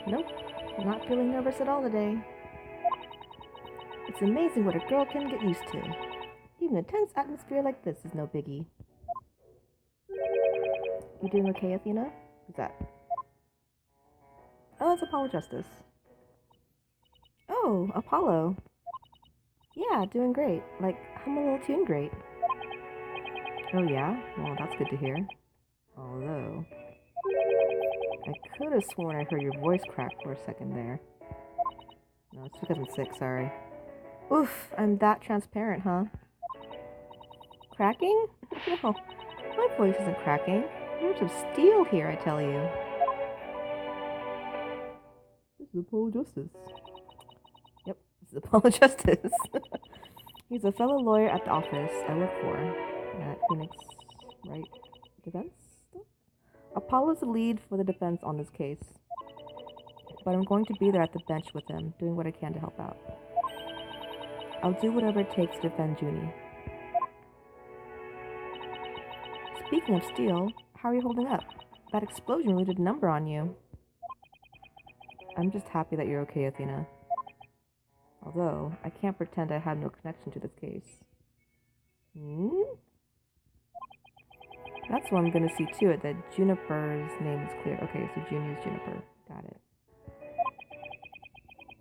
Nope. Not feeling nervous at all today. It's amazing what a girl can get used to. Even a tense atmosphere like this is no biggie. You doing okay, Athena? Who's that? Oh, it's Apollo Justice. Oh, Apollo. Yeah, doing great. Like, I'm a little too great. Oh yeah? Well, that's good to hear. Although, I could have sworn I heard your voice crack for a second there. No, it's because I'm sick, sorry. Oof, I'm that transparent, huh? Cracking? No, my voice isn't cracking. Nerves of steel here, I tell you. This is Apollo Justice. Yep, this is Apollo Justice. He's a fellow lawyer at the office I work for at Phoenix Wright Defense. Apollo's the lead for the defense on this case, but I'm going to be there at the bench with him, doing what I can to help out. I'll do whatever it takes to defend Junie. Speaking of steel, how are you holding up? That explosion really did a number on you. I'm just happy that you're okay, Athena. Although, I can't pretend I have no connection to this case. That's what I'm gonna see to it, that Juniper's name is clear. Okay, so Junie is Juniper. Got it.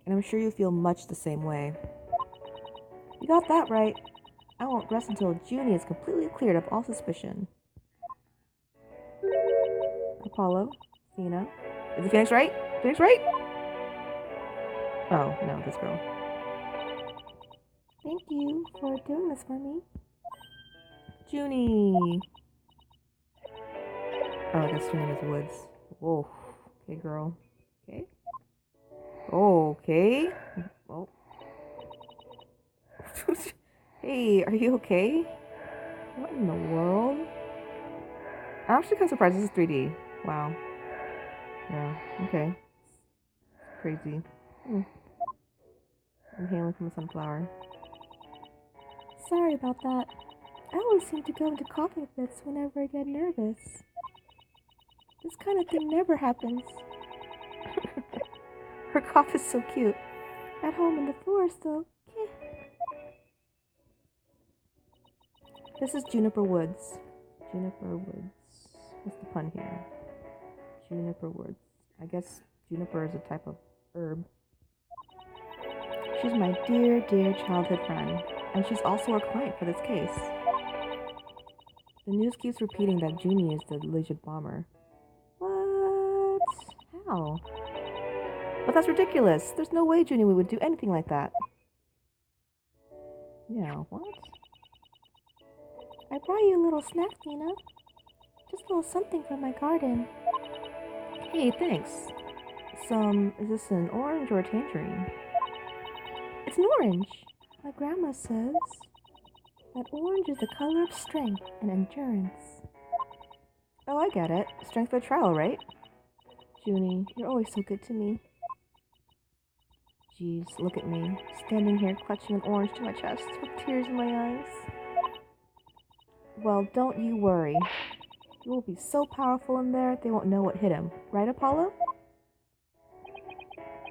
And I'm sure you feel much the same way. You got that right. I won't rest until Junie is completely cleared of all suspicion. Apollo, Athena. Is it Phoenix Wright? Phoenix Wright? Oh, no, this girl. Thank you for doing this for me. Junie. Oh, I guess her name is Woods. Whoa. Okay, girl. Okay. Okay. Oh. Hey, are you okay? What in the world? I'm actually kind of surprised this is 3D. Wow. Yeah, okay. Crazy. I'm hailing from a sunflower. Sorry about that. I always seem to go into coughing fits whenever I get nervous. This kind of thing never happens. Her cough is so cute. At home in the forest, though. This is Juniper Woods. Juniper Woods. What's the pun here? Juniper Woods. I guess juniper is a type of herb. She's my dear, dear childhood friend, and she's also our client for this case. The news keeps repeating that Junie is the alleged bomber. What? How? But that's ridiculous. There's no way Junie would do anything like that. Yeah, what? I brought you a little snack, Tina. Just a little something from my garden. Hey, thanks. Is this an orange or a tangerine? It's an orange. My grandma says that orange is the color of strength and endurance. Oh, I get it. Strength for trial, right? Junie, you're always so good to me. Jeez, look at me, standing here clutching an orange to my chest with tears in my eyes. Well, don't you worry. He will be so powerful in there, they won't know what hit him. Right, Apollo?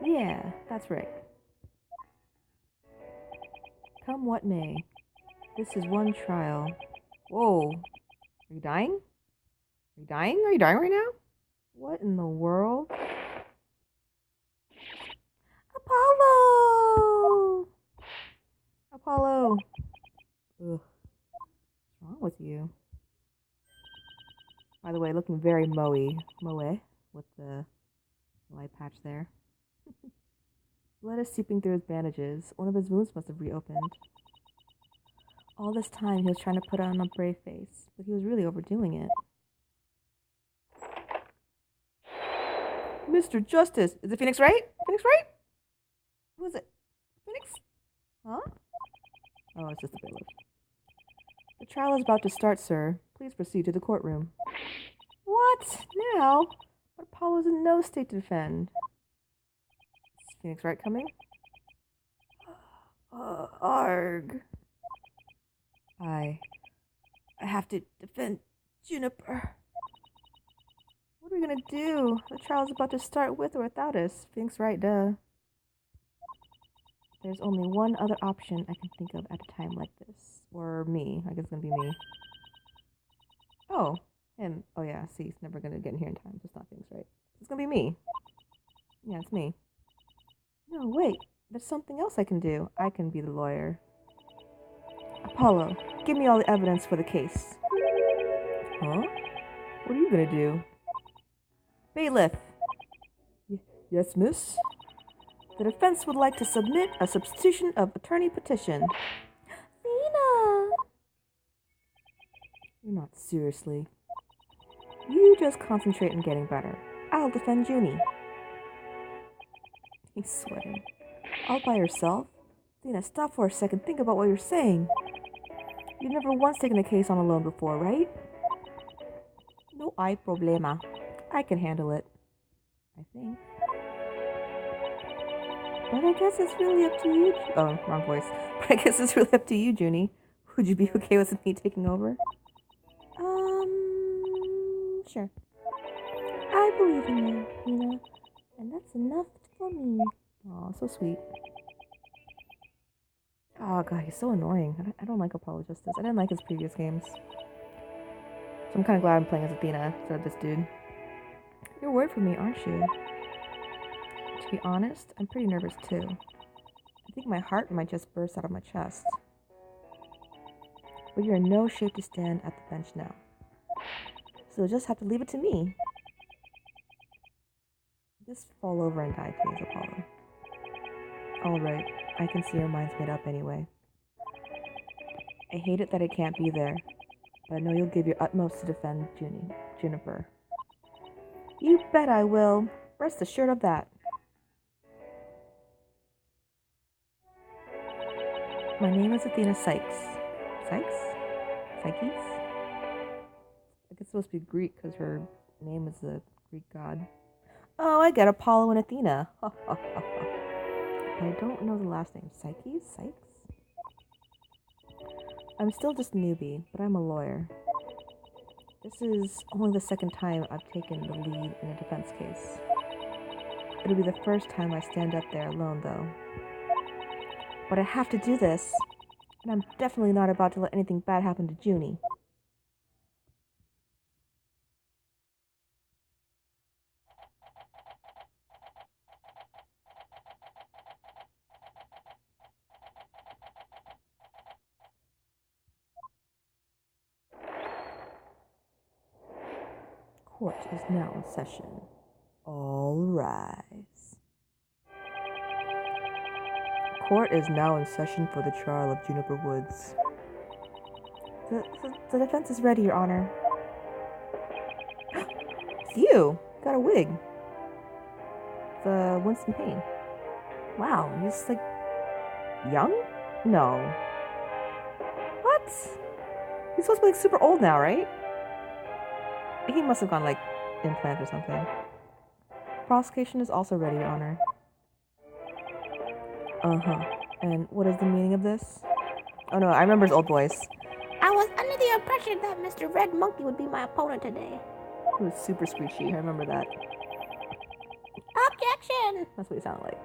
Yeah, that's right. Come what may. This is one trial. Whoa. Are you dying? Are you dying? Are you dying right now? What in the world? Apollo! Apollo! Ugh. What's wrong with you? By the way, looking very moe, with the eye patch there. Blood is seeping through his bandages. One of his wounds must have reopened. All this time, he was trying to put on a brave face, but he was really overdoing it. Mr. Justice! Is it Phoenix Wright? Phoenix Wright? Who is it? Phoenix? Huh? Oh, it's just a bailiff. The trial is about to start, sir. Please proceed to the courtroom. What? Now? But Apollo's in no state to defend. Is Phoenix Wright coming? Arg. I have to defend Juniper. What are we gonna do? The trial's about to start with or without us. Thanks, right, duh. There's only one other option I can think of at a time like this. Or me. I guess it's gonna be me. Oh, him. Oh yeah, see, he's never gonna get in here in time. Just not things right. It's gonna be me. Yeah, it's me. No, wait. There's something else I can do. I can be the lawyer. Apollo, give me all the evidence for the case. Huh? What are you gonna do? Bailiff. Yes, miss? The defense would like to submit a substitution of attorney petition. Lena! You're not seriously. You just concentrate on getting better. I'll defend Junie. He's sweating. All by yourself? Lena, stop for a second. Think about what you're saying. You've never once taken a case on alone before, right? No hay problema. I can handle it. I think. But I guess it's really up to you. Oh, wrong voice. But I guess it's really up to you, Junie. Would you be okay with me taking over? Sure. I believe in you, Lena. And that's enough for me. Aw, so sweet. Oh god, he's so annoying. I don't like Apollo Justice. I didn't like his previous games. So I'm kind of glad I'm playing as Athena instead of this dude. You're worried for me, aren't you? To be honest, I'm pretty nervous too. I think my heart might just burst out of my chest. But you're in no shape to stand at the bench now. So you'll just have to leave it to me. Just fall over and die, please, Apollo. Alright, I can see your mind's made up anyway. I hate it that it can't be there, but I know you'll give your utmost to defend Juniper. You bet I will. Rest assured of that. My name is Athena Sykes. Sykes? Psyches? I guess it's supposed to be Greek because her name is a Greek god. Oh, I get Apollo and Athena. I don't know the last name. Psyche? Sykes? I'm still just a newbie, but I'm a lawyer. This is only the second time I've taken the lead in a defense case. It'll be the first time I stand up there alone, though. But I have to do this, and I'm definitely not about to let anything bad happen to Junie. Court is now in session. All rise. Court is now in session for the trial of Juniper Woods. The defense is ready, Your Honor. It's you! Got a wig. The Winston Payne. Wow, he's like young? No. What? He's supposed to be like super old now, right? He must have gone like implant or something. Prosecution is also ready, Your Honor. And what is the meaning of this? Oh no, I remember his old voice. I was under the impression that Mr. Red Monkey would be my opponent today. He was super screechy, I remember that. Objection! That's what he sounded like.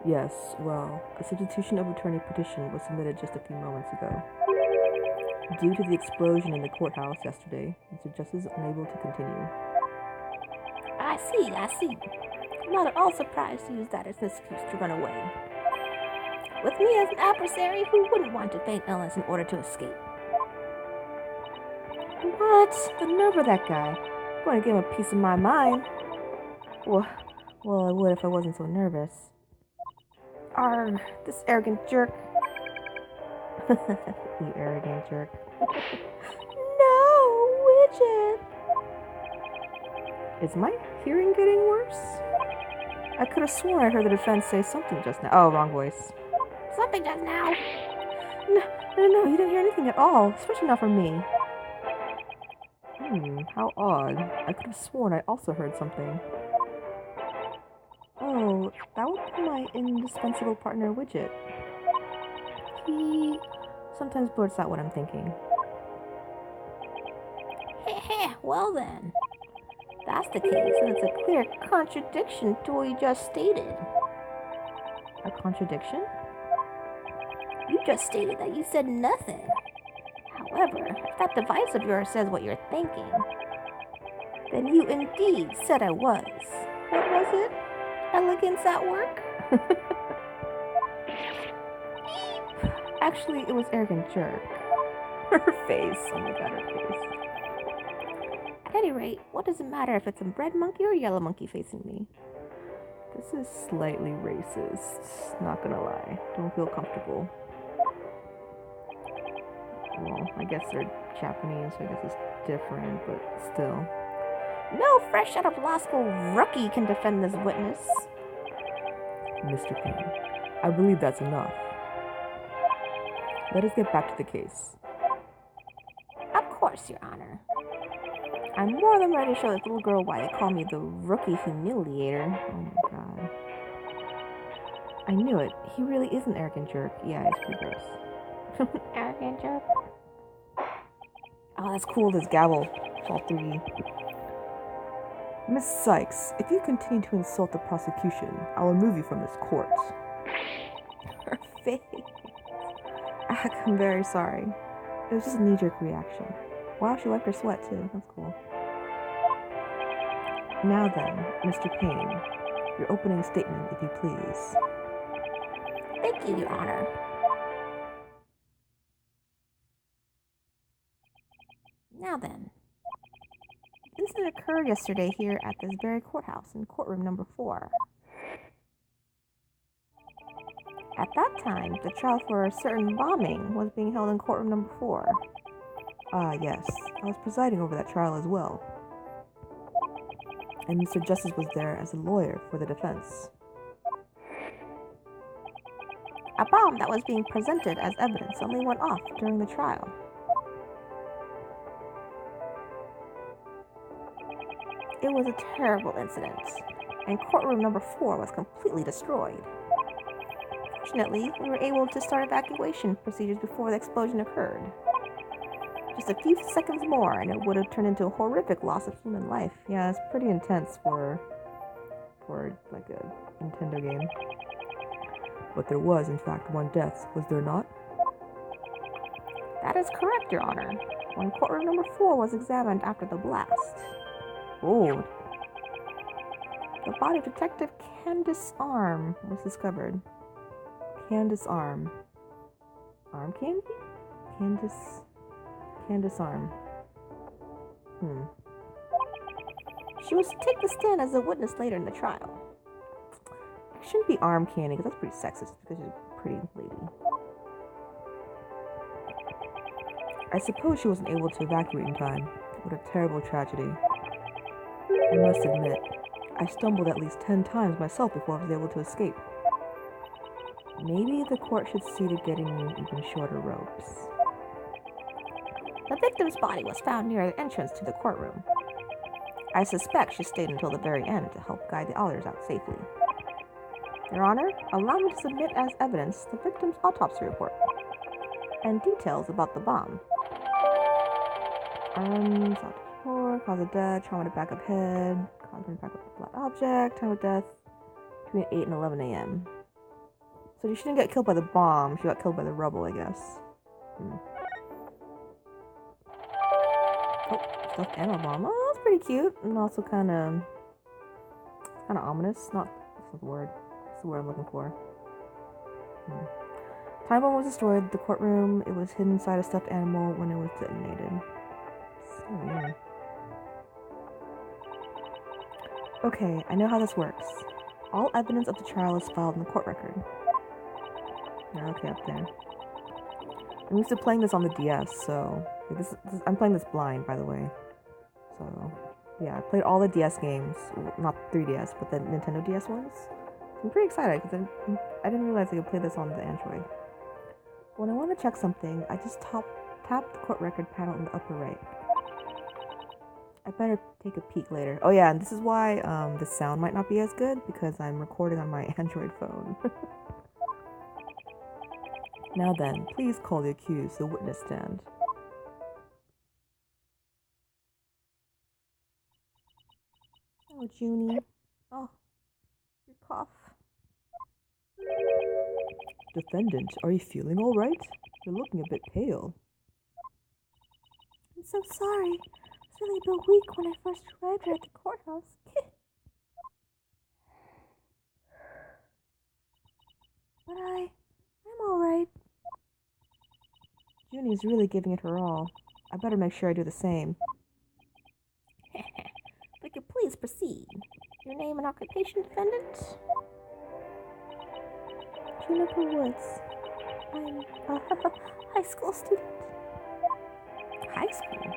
Yes, well, a substitution of attorney petition was submitted just a few moments ago. Due to the explosion in the courthouse yesterday, Mr. Justice is unable to continue. I see. I'm not at all surprised to use that as an excuse to run away. With me as an adversary, who wouldn't want to feign illness in order to escape? What? The nerve of that guy. I'm going to give him a piece of my mind. Well, I would if I wasn't so nervous. Arrgh, this arrogant jerk. You arrogant jerk. No, Widget! Is my hearing getting worse? I could have sworn I heard the defense say something just now. Oh, wrong voice. Something just now. No, you didn't hear anything at all, especially not from me. How odd. I could have sworn I also heard something. Oh, that would be my indispensable partner, Widget. He sometimes blurts out what I'm thinking. Heh, well then. that's the case, and it's a clear contradiction to what you just stated. A contradiction? You just stated that you said nothing. However, if that device of yours says what you're thinking, then you indeed said I was. What was it? Elegance at work? Actually, it was arrogant jerk. Her face. Oh my god, her face. At any rate, what does it matter if it's a red monkey or a yellow monkey facing me? This is slightly racist, not gonna lie. Don't feel comfortable. Well, I guess they're Japanese, so I guess it's different, but still. No fresh out of law school rookie can defend this witness. Mr. Payne, I believe that's enough. Let us get back to the case. Of course, Your Honor. I'm more than ready to show this little girl why they call me the rookie humiliator. Oh my god. I knew it. He really is an arrogant jerk. Yeah, he's pretty gross. Arrogant jerk. Oh, that's cool, this gavel. It's all 3D. Miss Sykes, if you continue to insult the prosecution, I will remove you from this court. Her face. I'm very sorry. It was just a knee-jerk reaction. Wow, she wiped her sweat too. That's cool. Now then, Mr. Payne, your opening statement, if you please. Thank you, Your Honor. Now then, the incident occurred yesterday here at this very courthouse in courtroom number 4. At that time, the trial for a certain bombing was being held in courtroom number 4. Ah, yes. I was presiding over that trial as well. And Mr. Justice was there as a lawyer for the defense. A bomb that was being presented as evidence only went off during the trial. It was a terrible incident, and courtroom number 4 was completely destroyed. Fortunately, we were able to start evacuation procedures before the explosion occurred. Just a few seconds more, and it would have turned into a horrific loss of human life. Yeah, it's pretty intense for like a Nintendo game. But there was, in fact, 1 death, was there not? That is correct, Your Honor. When courtroom number 4 was examined after the blast, Oh, the body of Detective Candace Arm was discovered. Candace Arm. Arm candy? Candace Arm. She was to take the stand as a witness later in the trial. It shouldn't be arm candy, because that's pretty sexist, because she's a pretty lady. I suppose she wasn't able to evacuate in time. What a terrible tragedy. I must admit, I stumbled at least 10 times myself before I was able to escape. Maybe the court should see to getting me even shorter ropes. The victim's body was found near the entrance to the courtroom. I suspect she stayed until the very end to help guide the others out safely. Your Honor, allow me to submit as evidence the victim's autopsy report and details about the bomb. Arms, cause of death, trauma to back of head, cause of back of flat object, time of death between 8 and 11 a.m. So she didn't get killed by the bomb, she got killed by the rubble, I guess. Oh, stuffed animal bomb. Oh, that's pretty cute. And also kind of ominous. What's the word? What's the word I'm looking for? Time bomb was destroyed. The courtroom, it was hidden inside a stuffed animal when it was detonated. So weird. Okay, I know how this works. All evidence of the trial is filed in the court record. Okay, up there. I'm used to playing this on the DS, so I'm playing this blind, by the way. So yeah, I played all the DS games, not 3DS, but the Nintendo DS ones. I'm pretty excited because I didn't realize I could play this on the Android. When I want to check something, I just tap the court record panel in the upper right. I better take a peek later. Oh yeah, and this is why the sound might not be as good, because I'm recording on my Android phone. Now then, please call the accused to the witness stand. Junie. Oh, your cough. Defendant, are you feeling all right? You're looking a bit pale. I'm so sorry. I was feeling a bit weak when I first arrived here at the courthouse. But I'm all right. Junie's really giving it her all. I better make sure I do the same. If we could please proceed. Your name and occupation, defendant? Juniper Woods. I'm a high school student. High school?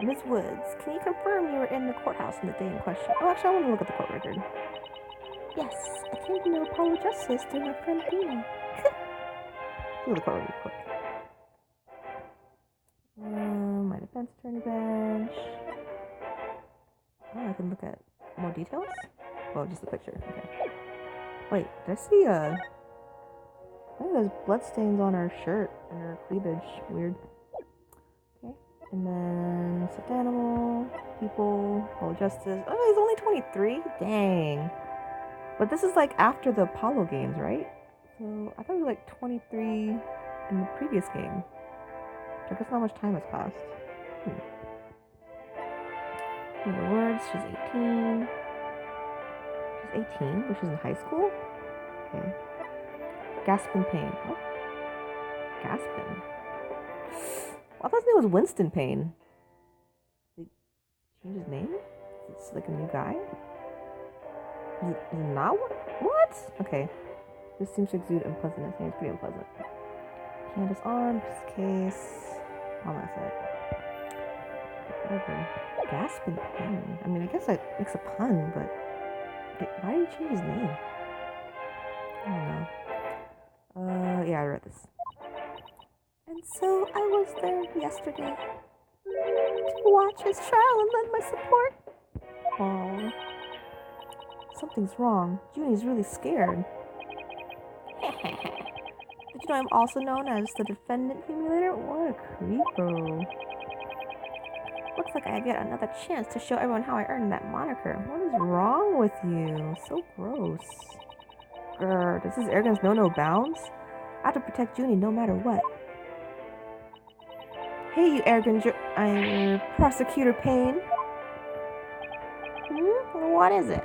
Ms. Woods, can you confirm you were in the courthouse on the day in question? Oh, actually, I want to look at the court record. Yes, I came to know Apollo Justice through my friend Dina. Look at the court record quick. My defense attorney bench. Oh, I can look at more details? Oh, just the picture. Okay. Wait, did I see I think there's bloodstains on her shirt and her cleavage. Weird. Okay. And then stuffed animal, people, Apollo Justice. Oh, he's only 23? Dang. But this is like after the Apollo games, right? So I thought it was like 23 in the previous game. I guess not much time has passed. In other words, she's 18. She's 18, but she's in high school? Okay. Gasping Pain. What? Gasping? I thought his name was Winston Payne. Did he change his name? Is this like a new guy? Is it not? What? Okay. This seems to exude unpleasantness. It's pretty unpleasant. Candace arm, case. Homicide. Whatever. Gasping Pain. I mean, I guess that makes a pun, but why did he change his name? I don't know. Yeah, I read this. And so I was there yesterday to watch his trial and lend my support. Oh. Something's wrong. Junie's really scared. Did you know I'm also known as the defendant simulator? What a creepo. Looks like I get another chance to show everyone how I earned that moniker. What is wrong with you? So gross. Grr, does this arrogance know no bounds? I have to protect Junie no matter what. Hey, you arrogant prosecutor Payne. What is it?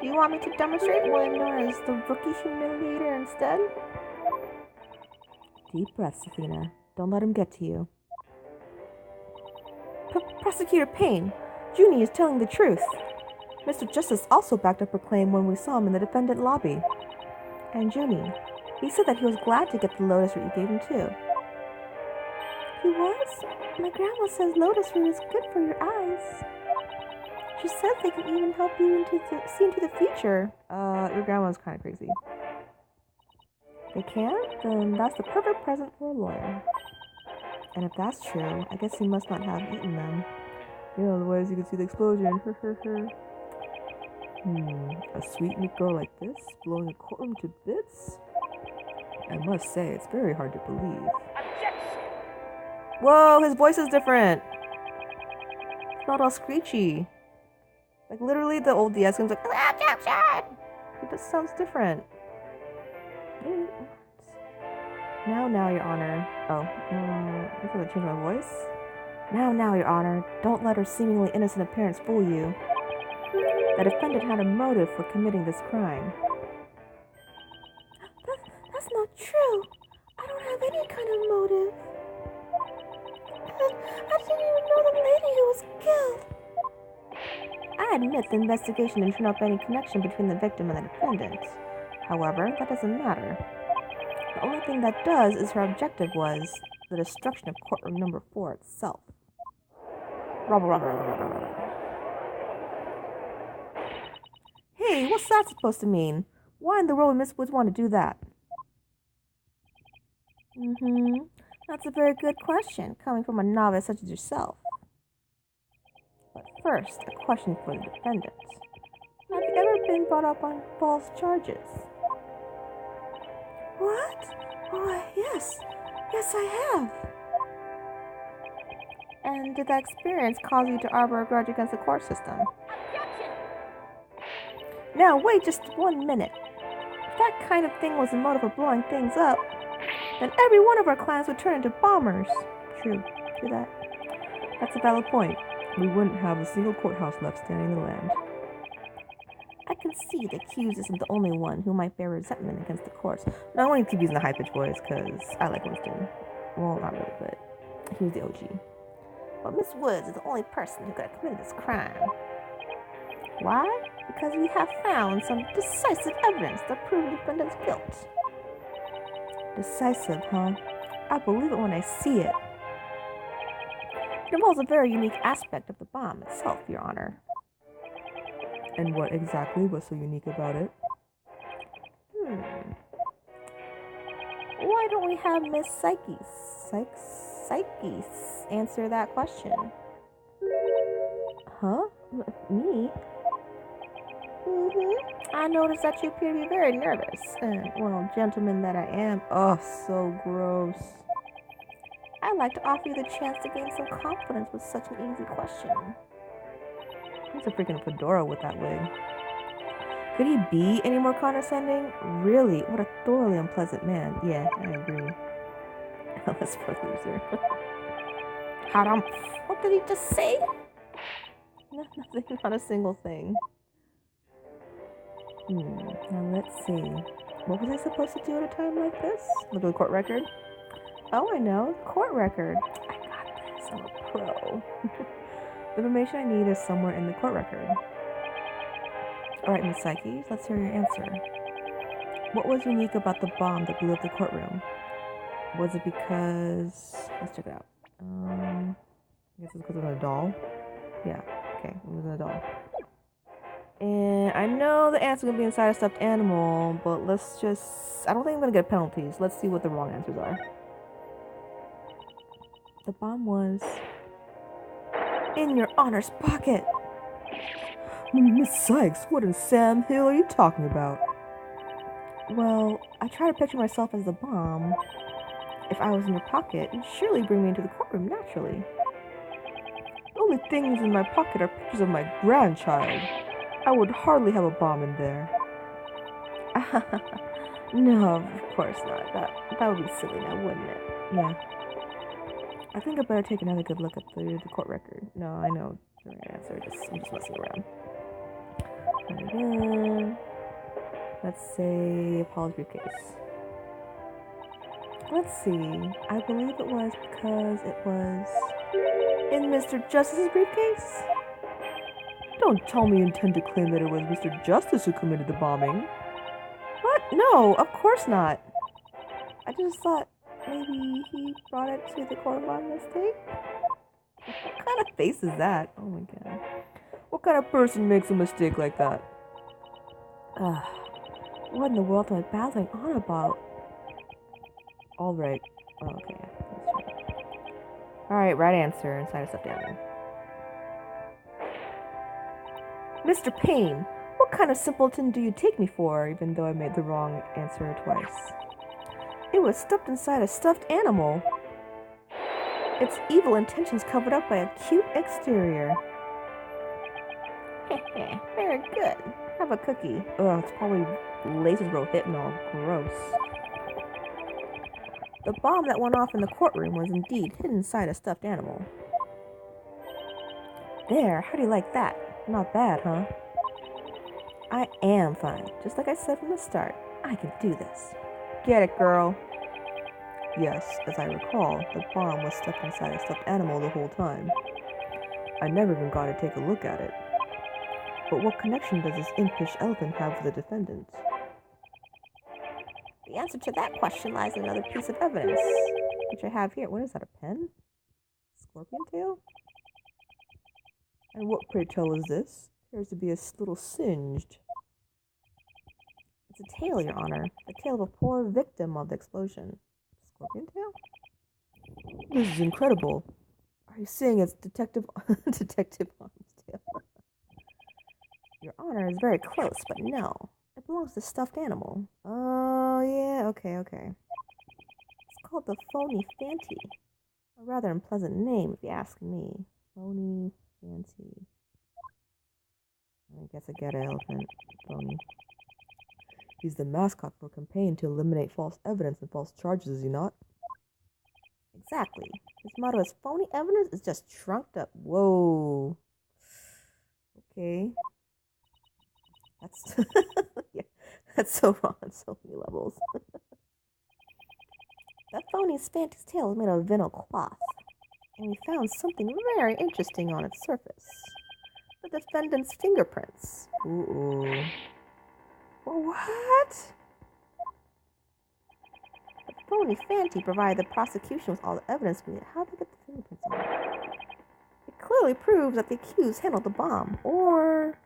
Do you want me to demonstrate what I'm known as the rookie humiliator instead? Deep breaths, Athena. Don't let him get to you. Prosecutor Payne, Junie is telling the truth. Mr. Justice also backed up her claim when we saw him in the defendant lobby. And Junie, he said that he was glad to get the lotus root you gave him too. He was? My grandma says lotus root is good for your eyes. She says they can even help you see into the future. Your grandma's kind of crazy. They can? Then that's the perfect present for a lawyer. And if that's true, I guess he must not have eaten them. You know, otherwise you could see the explosion. A sweet meek girl like this, blowing a courtroom to bits? I must say, it's very hard to believe. Objection! Whoa, his voice is different! It's not all screechy. Like, literally, the old DS game's like, objection! It just sounds different. Now, Your Honor. Oh, I thought I changed my voice. Now, Your Honor. Don't let her seemingly innocent appearance fool you. The defendant had a motive for committing this crime. That's not true. I don't have any kind of motive. I didn't even know the lady who was killed. I admit the investigation didn't turn up any connection between the victim and the defendant. However, that doesn't matter. The only thing that does is her objective was the destruction of courtroom number 4 itself. Hey, what's that supposed to mean? Why in the world would Miss Woods want to do that? That's a very good question, coming from a novice such as yourself. But first, a question for the defendant. Have you ever been brought up on false charges? What? Oh, yes. Yes, I have. And did that experience cause you to harbor a grudge against the court system? Now, wait just 1 minute. If that kind of thing was the motive for blowing things up, then every one of our clans would turn into bombers. True that. That's a valid point. We wouldn't have a single courthouse left standing in the land. I can see the accused isn't the only one who might bear resentment against the courts. No, I want to keep using the high-pitched voice because I like Winston. Well, not really, but he was the OG. But Miss Woods is the only person who could have committed this crime. Why? Because we have found some decisive evidence that proves the defendant's guilt. Decisive, huh? I believe it when I see it. It involves a very unique aspect of the bomb itself, Your Honor. And what exactly was so unique about it? Why don't we have Miss Psyche answer that question? Huh? Me? I noticed that you appear to be very nervous. And, well, gentleman that I am. Oh, so gross. I'd like to offer you the chance to gain some confidence with such an easy question. He's a freaking fedora with that wig. Could he be any more condescending? Really? What a thoroughly unpleasant man. Yeah, I agree. Let's for loser. What did he just say? Nothing, not a single thing. Now let's see. What was I supposed to do at a time like this? Look at the court record? Oh, I know. Court record. I got this. I'm a pro. The information I need is somewhere in the court record. Alright, Miss Psyche, let's hear your answer. What was unique about the bomb that blew up the courtroom? Was it because... Let's check it out. I guess it's because it was a doll? Yeah, okay, it was a doll. And I know the answer's gonna be inside a stuffed animal, but let's just... I don't think I'm gonna get penalties. Let's see what the wrong answers are. The bomb was... in your honor's pocket! Miss Sykes, what in Sam Hill are you talking about? Well, I try to picture myself as the bomb. If I was in your pocket, you'd surely bring me into the courtroom naturally. The only things in my pocket are pictures of my grandchild. I would hardly have a bomb in there. No, of course not. That would be silly now, wouldn't it? Yeah. I think I better take another good look at the court record. No, I know the right answer. I'm just messing around. And again, let's say Apollo's briefcase. Let's see. I believe it was because it was in Mr. Justice's briefcase. Don't tell me you intend to claim that it was Mr. Justice who committed the bombing. What? No, of course not. I just thought maybe he brought it to the court by mistake. What kind of face is that? Oh my god. What kind of person makes a mistake like that? What in the world am I battling on about? Alright. Oh, okay. Alright, right answer. Inside a stuffed animal. Mr. Payne, what kind of simpleton do you take me for, even though I made the wrong answer twice? It was stuffed inside a stuffed animal. Its evil intentions covered up by a cute exterior. Very good. Have a cookie. Oh, it's probably laces rohypnol. Gross. The bomb that went off in the courtroom was indeed hidden inside a stuffed animal. There, how do you like that? Not bad, huh? I am fine. Just like I said from the start, I can do this. Get it, girl? Yes, as I recall, the bomb was stuck inside a stuffed animal the whole time. I never even got to take a look at it. But what connection does this impish elephant have with the defendant? The answer to that question lies in another piece of evidence, which I have here. What is that, a pen? Scorpion tail? And what, pray tell, is this? Appears to be a little singed. It's a tail, Your Honor. The tail of a poor victim of the explosion. Scorpion tail? This is incredible. Are you saying it's Detective Arm's tail? Your Honor is very close, but no. It belongs to stuffed animal. Oh, yeah, okay. It's called the phony Fanty. A rather unpleasant name, if you ask me. Phony, fancy. I guess I get it, Elephant. Phony. He's the mascot for a campaign to eliminate false evidence and false charges, is he not? Exactly. His motto is phony evidence is just trunked up. Whoa. Okay. That's yeah, that's so wrong on so many levels. That phony's fancy's tail is made of vinyl cloth, and we found something very interesting on its surface. The defendant's fingerprints. Ooh. What? The phony Fanti provided the prosecution with all the evidence we needed. How did they get the fingerprints on it? It clearly proves that the accused handled the bomb, or...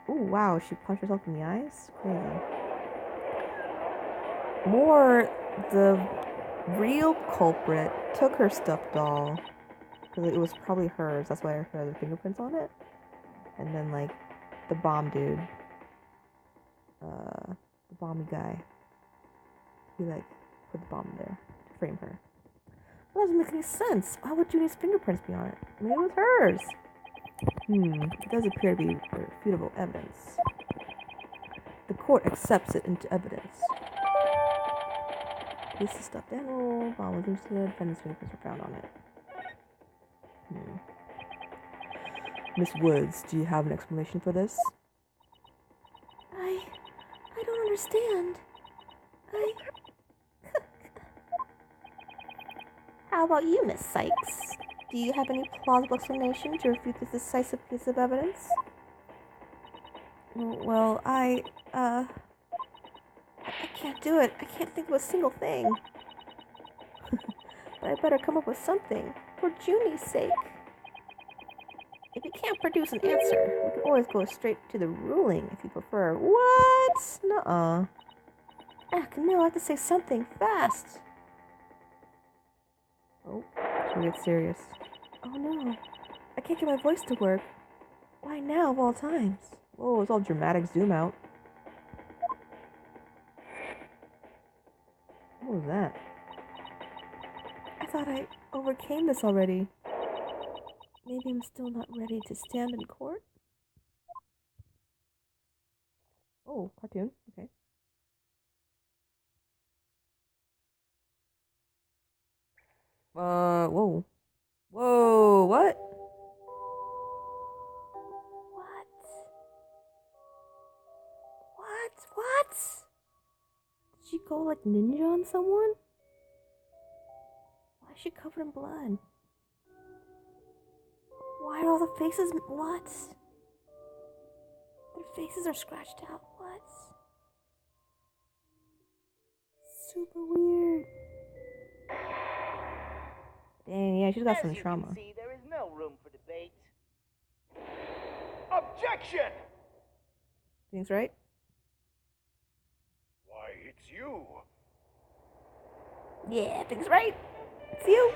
Ooh, wow, she punched herself in the eyes? Crazy. More, the real culprit took her stuffed doll, because it was probably hers, that's why her had the fingerprints on it. And then, like, the bomb dude, the bomby guy, he, like, put the bomb there to frame her. Well, that doesn't make any sense. Why would Judy's fingerprints be on it? Maybe it was hers. It does appear to be irrefutable evidence. The court accepts it into evidence. This is stuffed animal, bomb was instead, defendant's fingerprints were found on it. Miss Woods, do you have an explanation for this? I don't understand. How about you, Miss Sykes? Do you have any plausible explanation to refute this decisive piece of evidence? Well, I can't do it. I can't think of a single thing. But I better come up with something, for Junie's sake. If you can't produce an answer, we can always go straight to the ruling if you prefer. What? Nuh-uh. Heck, no, I have to say something fast. Oh, she gets serious. Oh no, I can't get my voice to work. Why now of all times? Whoa, it's all dramatic zoom out. What was that? I thought I overcame this already. Maybe I'm still not ready to stand in court? Oh, cartoon. Okay. Whoa. Whoa, what? What? Did she go like ninja on someone? Why is she covered in blood? Why are all the faces... What? Their faces are scratched out. What? Super weird. Dang, yeah, she's got some trauma. As you can see, there is no room for debate. Objection! Things right? Why, it's you. Yeah, things right. It's you.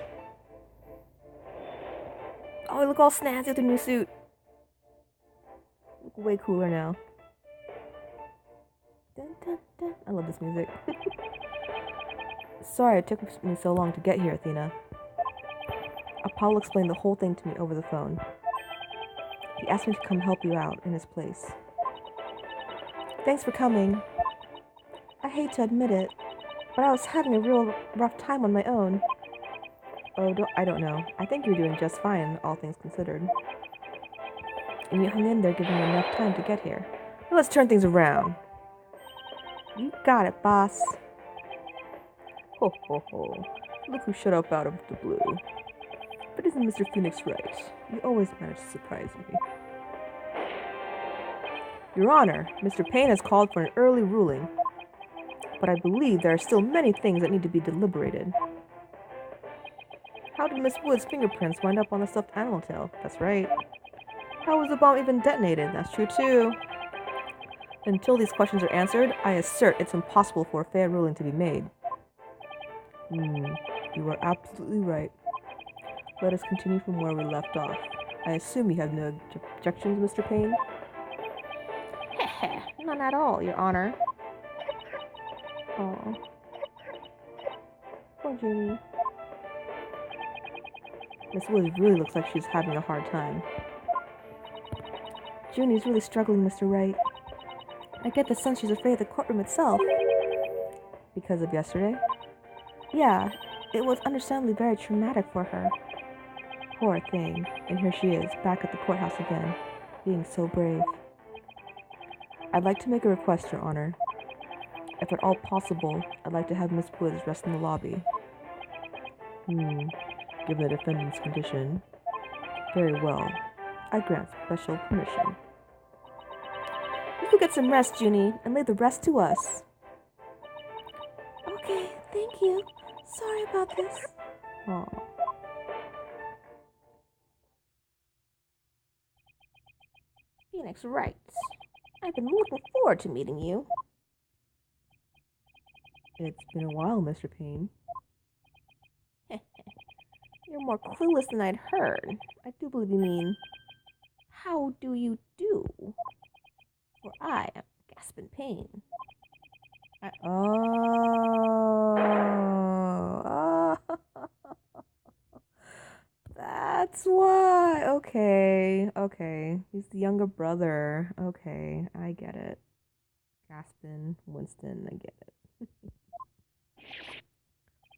Oh, you look all snazzy with the new suit. Look way cooler now. Dun, dun, dun. I love this music. Sorry it took me so long to get here, Athena. Apollo explained the whole thing to me over the phone. He asked me to come help you out in his place. Thanks for coming. I hate to admit it, but I was having a real rough time on my own. Oh, I don't know. I think you're doing just fine, all things considered. And you hung in there giving me enough time to get here. Now let's turn things around. You got it, boss. Ho, ho, ho. Look who showed up out of the blue. But isn't Mr. Phoenix right? You always manage to surprise me. Your Honor, Mr. Payne has called for an early ruling. But I believe there are still many things that need to be deliberated. How did Miss Wood's fingerprints wind up on the stuffed animal tail? That's right. How was the bomb even detonated? That's true too. Until these questions are answered, I assert it's impossible for a fair ruling to be made. You are absolutely right. Let us continue from where we left off. I assume you have no objections, Mr. Payne? None at all, Your Honor. Oh. Poor Junie. Miss Woods really looks like she's having a hard time. Junie's really struggling, Mr. Wright. I get the sense she's afraid of the courtroom itself. Because of yesterday? Yeah, it was understandably very traumatic for her. Poor thing. And here she is, back at the courthouse again, being so brave. I'd like to make a request, Your Honor. If at all possible, I'd like to have Miss Woods rest in the lobby. Given the defendant's condition. Very well. I grant special permission. You could get some rest, Junie, and leave the rest to us. Okay, thank you. Sorry about this. Aw. Phoenix Wright. I've been looking forward to meeting you. It's been a while, Mr. Payne. You're more clueless than I'd heard. I do believe you mean, how do you do? For I am gasping pain. Oh, that's why. Okay. He's the younger brother. Okay, I get it. Gaspin, Winston, I get it.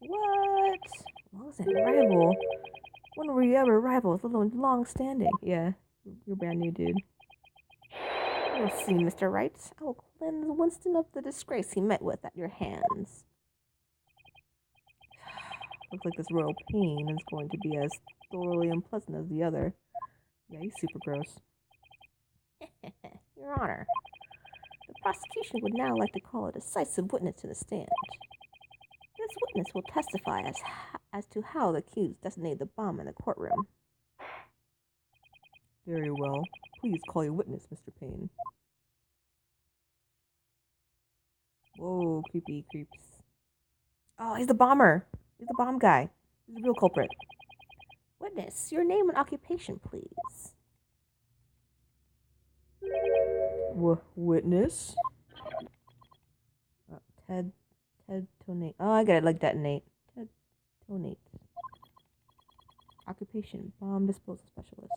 What? What was it? Rival? When were you ever rivals, let alone long-standing? Yeah, you're brand new, dude. You'll see, Mr. Wright. I will cleanse Winston of the disgrace he met with at your hands. Looks like this royal pain is going to be as thoroughly unpleasant as the other. Yeah, he's super gross. Your Honor, the prosecution would now like to call a decisive witness to the stand. This witness will testify as to how the accused detonated the bomb in the courtroom. Very well. Please call your witness, Mr. Payne. Whoa, creepy creeps. Oh, he's the bomber. He's the bomb guy. He's the real culprit. Witness, your name and occupation, please. Witness? Ted Tonate. Oh, I get it, like detonate. Ted Tonate. Occupation, bomb disposal specialist.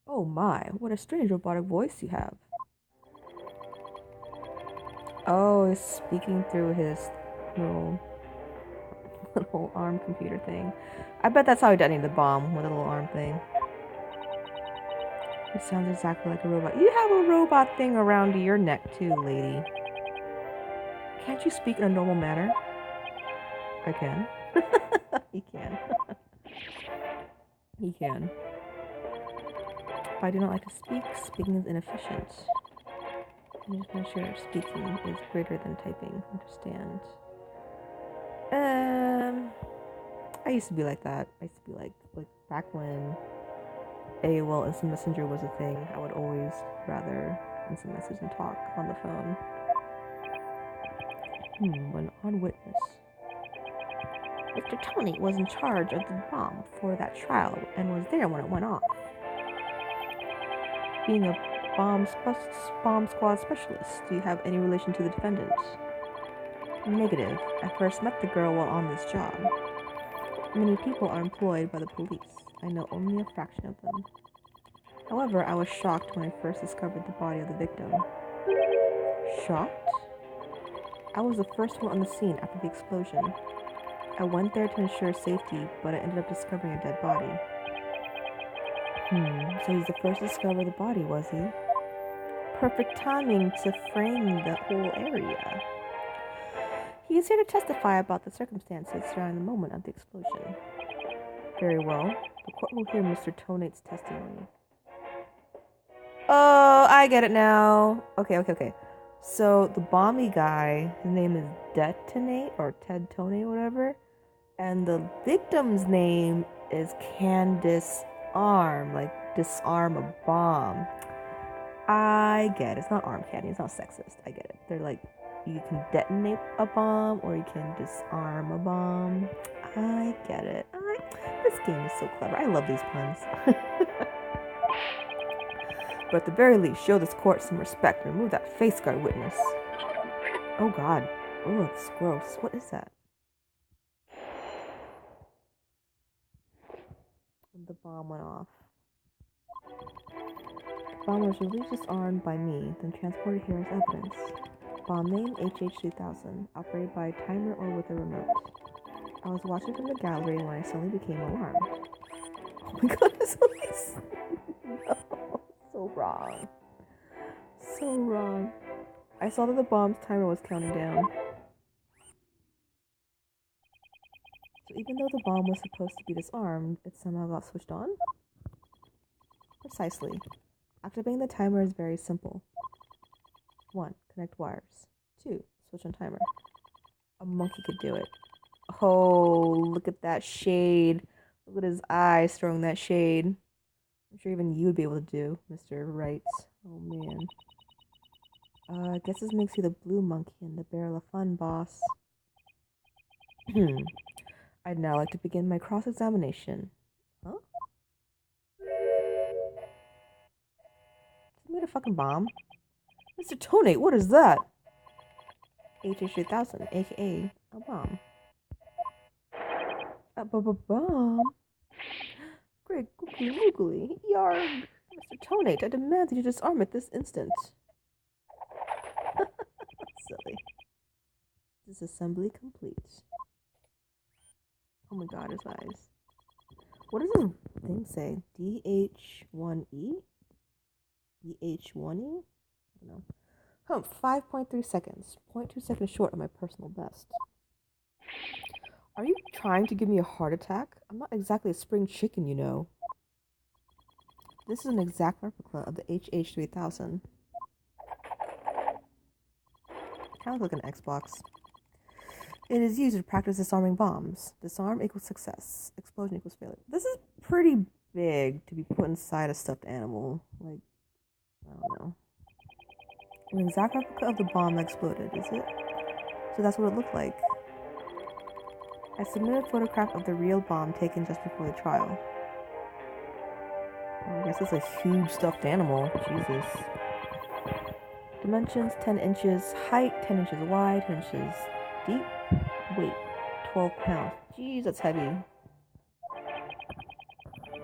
Oh my, what a strange robotic voice you have. Oh, he's speaking through his little arm computer thing. I bet that's how he detonated the bomb, with a little arm thing. It sounds exactly like a robot. You have a robot thing around your neck too, lady. Can't you speak in a normal manner? I can. He can. He can. If I do not like to speak, speaking is inefficient. I'm just not sure speaking is greater than typing. Understand. I used to be like that. I used to be like back when AOL Instant Messenger was a thing. I would always rather instant message and talk on the phone. When on witness. Mr. Tony was in charge of the bomb for that trial and was there when it went off. Being a bomb squad specialist, do you have any relation to the defendant? Negative. I first met the girl while on this job. Many people are employed by the police. I know only a fraction of them. However, I was shocked when I first discovered the body of the victim. Shocked? I was the first one on the scene after the explosion. I went there to ensure safety, but I ended up discovering a dead body. So he's the first to discover the body, was he? Perfect timing to frame the whole area. He is here to testify about the circumstances surrounding the moment of the explosion. Very well. The court will hear Mr. Tonate's testimony. Oh, I get it now. Okay. So the bomby guy, his name is Detonate or Ted Tonate, whatever. And the victim's name is Candace Arm, like disarm a bomb. I get it. It's not arm candy. It's not sexist. I get it. They're like, you can detonate a bomb or you can disarm a bomb. I get it. This game is so clever. I love these puns. But at the very least, show this court some respect and remove that face guard witness. Oh God. Oh, it's gross. What is that? the bomb went off. The bomb was really disarmed by me, then transported here as evidence. Bomb name HH3000, operated by a timer or with a remote. I was watching from the gallery when I suddenly became alarmed. Oh my god, it's always... No, so wrong. So wrong. I saw that the bomb's timer was counting down. So even though the bomb was supposed to be disarmed, it somehow got switched on? Precisely. Activating the timer is very simple. 1. Connect wires. 2. Switch on timer. A monkey could do it. Oh, look at that shade. Look at his eyes throwing that shade. I'm sure even you would be able to do, Mr. Wright. Oh, man. I guess this makes you the blue monkey in the barrel of fun, boss. I'd now like to begin my cross-examination. Huh? Just made a fucking bomb? Mr. Tonate, what is that? HH3000, aka a bomb. A bomb? Great googly woogly. Yarg! Mr. Tonate, I demand that you disarm it this instant. Silly. Disassembly complete. Oh my god, his eyes. What does this thing say? DH1E? DH1E? I don't know. 5.3 seconds. 0.2 seconds short of my personal best. Are you trying to give me a heart attack? I'm not exactly a spring chicken, you know. This is an exact replica of the HH3000. Kind of like an Xbox. It is used to practice disarming bombs. Disarm equals success. Explosion equals failure. This is pretty big to be put inside a stuffed animal. Like, I don't know. An exact replica of the bomb that exploded, is it? So that's what it looked like. I submitted a photograph of the real bomb taken just before the trial. Oh, I guess it's a huge stuffed animal. Jesus. Dimensions 10 inches. Height 10 inches wide, 10 inches deep. Weight 12 pounds. Jeez, that's heavy.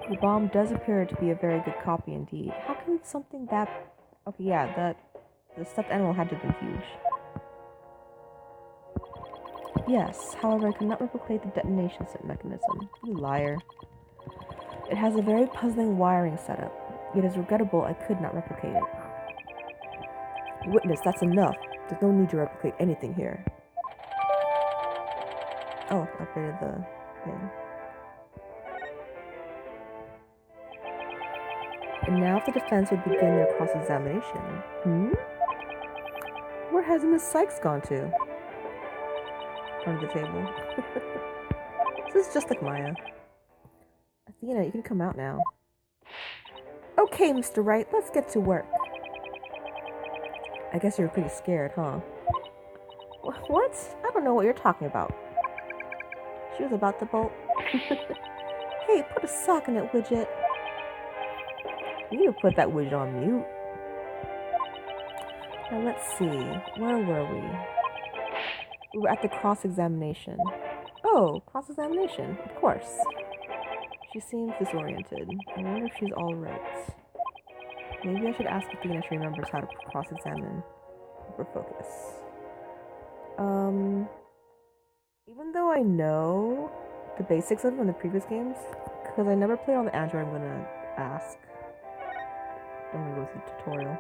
The bomb does appear to be a very good copy indeed. How can something that... Okay, yeah, the stuffed animal had to have been huge. Yes, however, I could not replicate the detonation mechanism. You liar. It has a very puzzling wiring setup. It is regrettable I could not replicate it. Witness, that's enough. There's no need to replicate anything here. Oh, upgraded the thing. And now if the defense would begin their cross-examination. Where has Miss Sykes gone to? Under the table. This is just like Maya. Athena, you can come out now. Okay, Mr. Wright, let's get to work. I guess you're pretty scared, huh? What? I don't know what you're talking about. She was about to bolt. Hey, put a sock in it, widget. You need to put that widget on mute. Now let's see. Where were we? We were at the cross-examination. Oh, cross-examination. Of course. She seems disoriented. I wonder if she's all right. Maybe I should ask Athena if she remembers how to cross-examine. Hyper focus. Even though I know the basics of them in the previous games, because I never played on the Android, I'm gonna ask. I'm gonna go through the tutorial.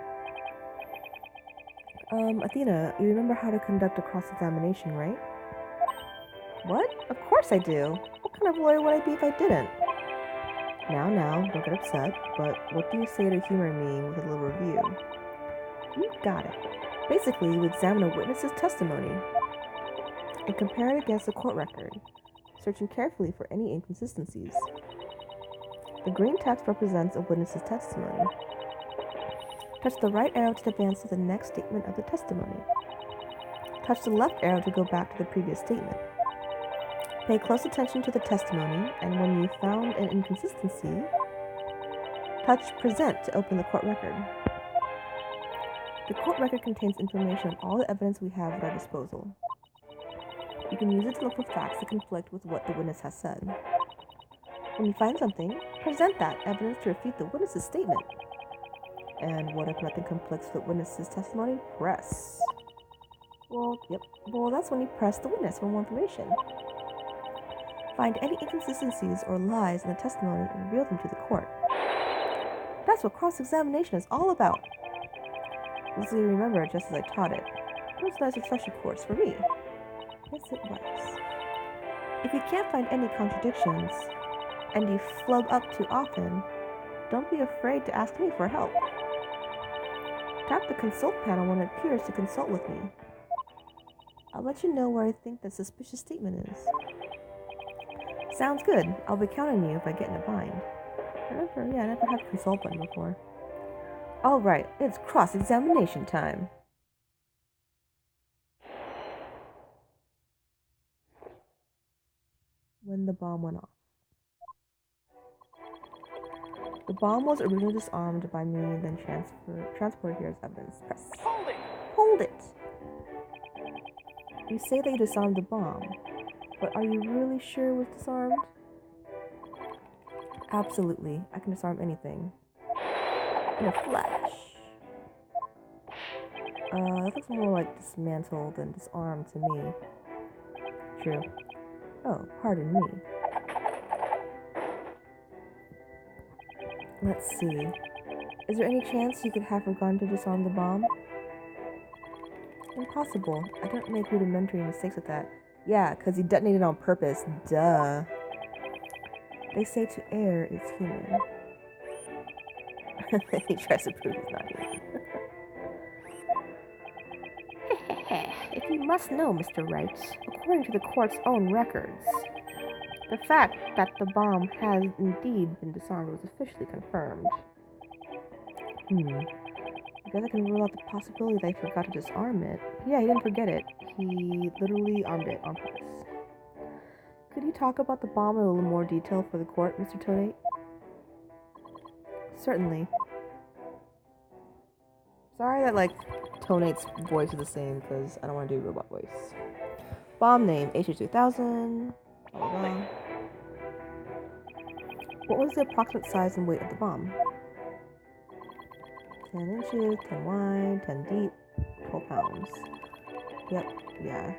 Athena, you remember how to conduct a cross-examination, right? What? Of course I do. What kind of lawyer would I be if I didn't? Now, don't get upset, but what do you say to humor me with a little review? You got it. Basically, you examine a witness's testimony and compare it against a court record, searching carefully for any inconsistencies. The green text represents a witness's testimony. Touch the right arrow to advance to the next statement of the testimony. Touch the left arrow to go back to the previous statement. Pay close attention to the testimony, and when you found an inconsistency, touch Present to open the court record. The court record contains information on all the evidence we have at our disposal. You can use it to look for facts that conflict with what the witness has said. When you find something, present that evidence to refute the witness's statement. And what if nothing conflicts with the witness's testimony? Press. Well, yep. Well, that's when you press the witness for more information. Find any inconsistencies or lies in the testimony and reveal them to the court. That's what cross-examination is all about. Easily remember just as I taught it. It was a nice refresher course for me. Yes, it was. If you can't find any contradictions, and you flub up too often, don't be afraid to ask me for help. Tap the consult panel when it appears to consult with me. I'll let you know where I think the suspicious statement is. Sounds good. I'll be counting you if I get in a bind. I never had a consult button before. Alright, it's cross-examination time. When the bomb went off. The bomb was originally disarmed by me and then transported here as evidence. Press. Hold it! Hold it! You say that you disarmed the bomb, but are you really sure it was disarmed? Absolutely. I can disarm anything. In a flash. That looks more like dismantled than disarmed to me. True. Oh, pardon me. Let's see. Is there any chance you could have forgotten to disarm the bomb? Impossible. I don't make rudimentary mistakes with that. Yeah, because he detonated on purpose. Duh. They say to err is human. He tries to prove he's not human. If you must know, Mr. Wright, according to the court's own records, the fact that the bomb has indeed been disarmed was officially confirmed. I guess I can rule out the possibility that he forgot to disarm it. Yeah, he didn't forget it. He literally armed it on purpose. Could you talk about the bomb in a little more detail for the court, Mr. Tonate? Certainly. Sorry that, Tonate's voice is the same, because I don't want to do robot voice. Bomb name, H3000. Blah, blah, blah. What was the approximate size and weight of the bomb? 10 inches, 10 wide, 10 deep, 12 pounds. Yep, yeah.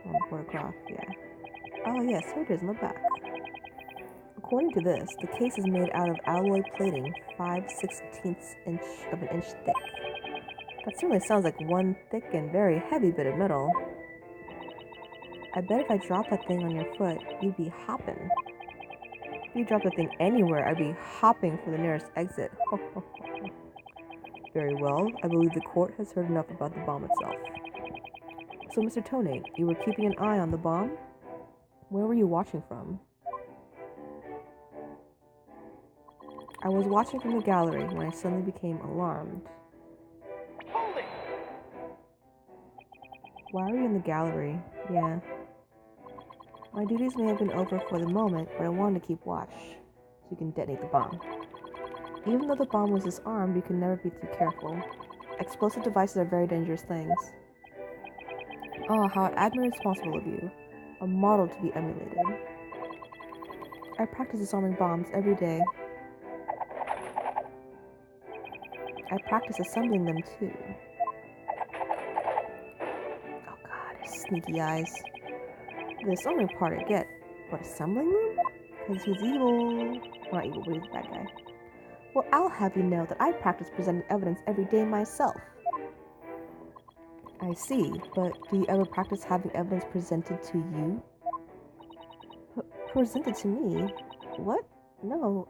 On the photograph, yeah. Oh yes, here it is on the back. According to this, the case is made out of alloy plating, 5/16 inch of an inch thick. That certainly sounds like one thick and very heavy bit of metal. I bet if I dropped that thing on your foot, you'd be hopping. If you dropped the thing anywhere, I'd be hopping for the nearest exit. Very well, I believe the court has heard enough about the bomb itself. So, Mr. Tonate, you were keeping an eye on the bomb? Where were you watching from? I was watching from the gallery when I suddenly became alarmed. Hold it! Why were you in the gallery? Yeah. My duties may have been over for the moment, but I wanted to keep watch, so you can detonate the bomb. Even though the bomb was disarmed, you can never be too careful. Explosive devices are very dangerous things. Oh, how admirably responsible of you. A model to be emulated. I practice disarming bombs every day. I practice assembling them too. Oh god, his sneaky eyes. The disarming part I get, but assembling them? Because he's evil. Not evil, but he's a bad guy. Well, I'll have you know that I practice presenting evidence every day myself. I see, but do you ever practice having evidence presented to you? Presented to me? What? No,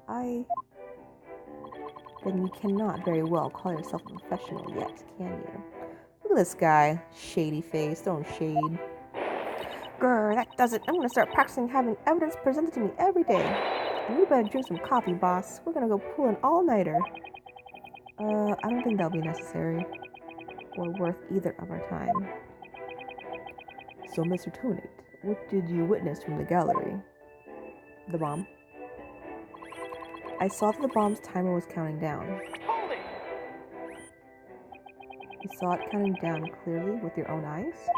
Then you cannot very well call yourself a professional yet, can you? Look at this guy. Shady face, throwing shade. Grr, that does it. I'm gonna start practicing having evidence presented to me every day. And you better drink some coffee, boss. We're gonna go pull an all-nighter. I don't think that'll be necessary. Or worth either of our time. So, Mr. Tonate, what did you witness from the gallery? The bomb. I saw that the bomb's timer was counting down. Hold it! You saw it counting down clearly with your own eyes?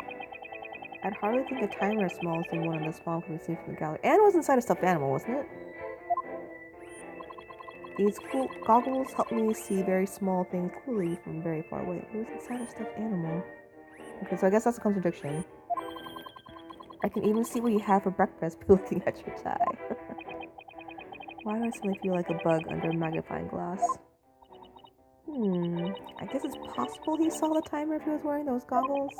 I'd hardly think a timer as small as the one on this bomb could be seen from the gallery. And it was inside a stuffed animal, wasn't it? These cool goggles help me see very small things clearly from very far away. It was inside a stuffed animal. Okay, so I guess that's a contradiction. I can even see what you had for breakfast by looking at your tie. Why do I suddenly feel like a bug under a magnifying glass? I guess it's possible he saw the timer if he was wearing those goggles.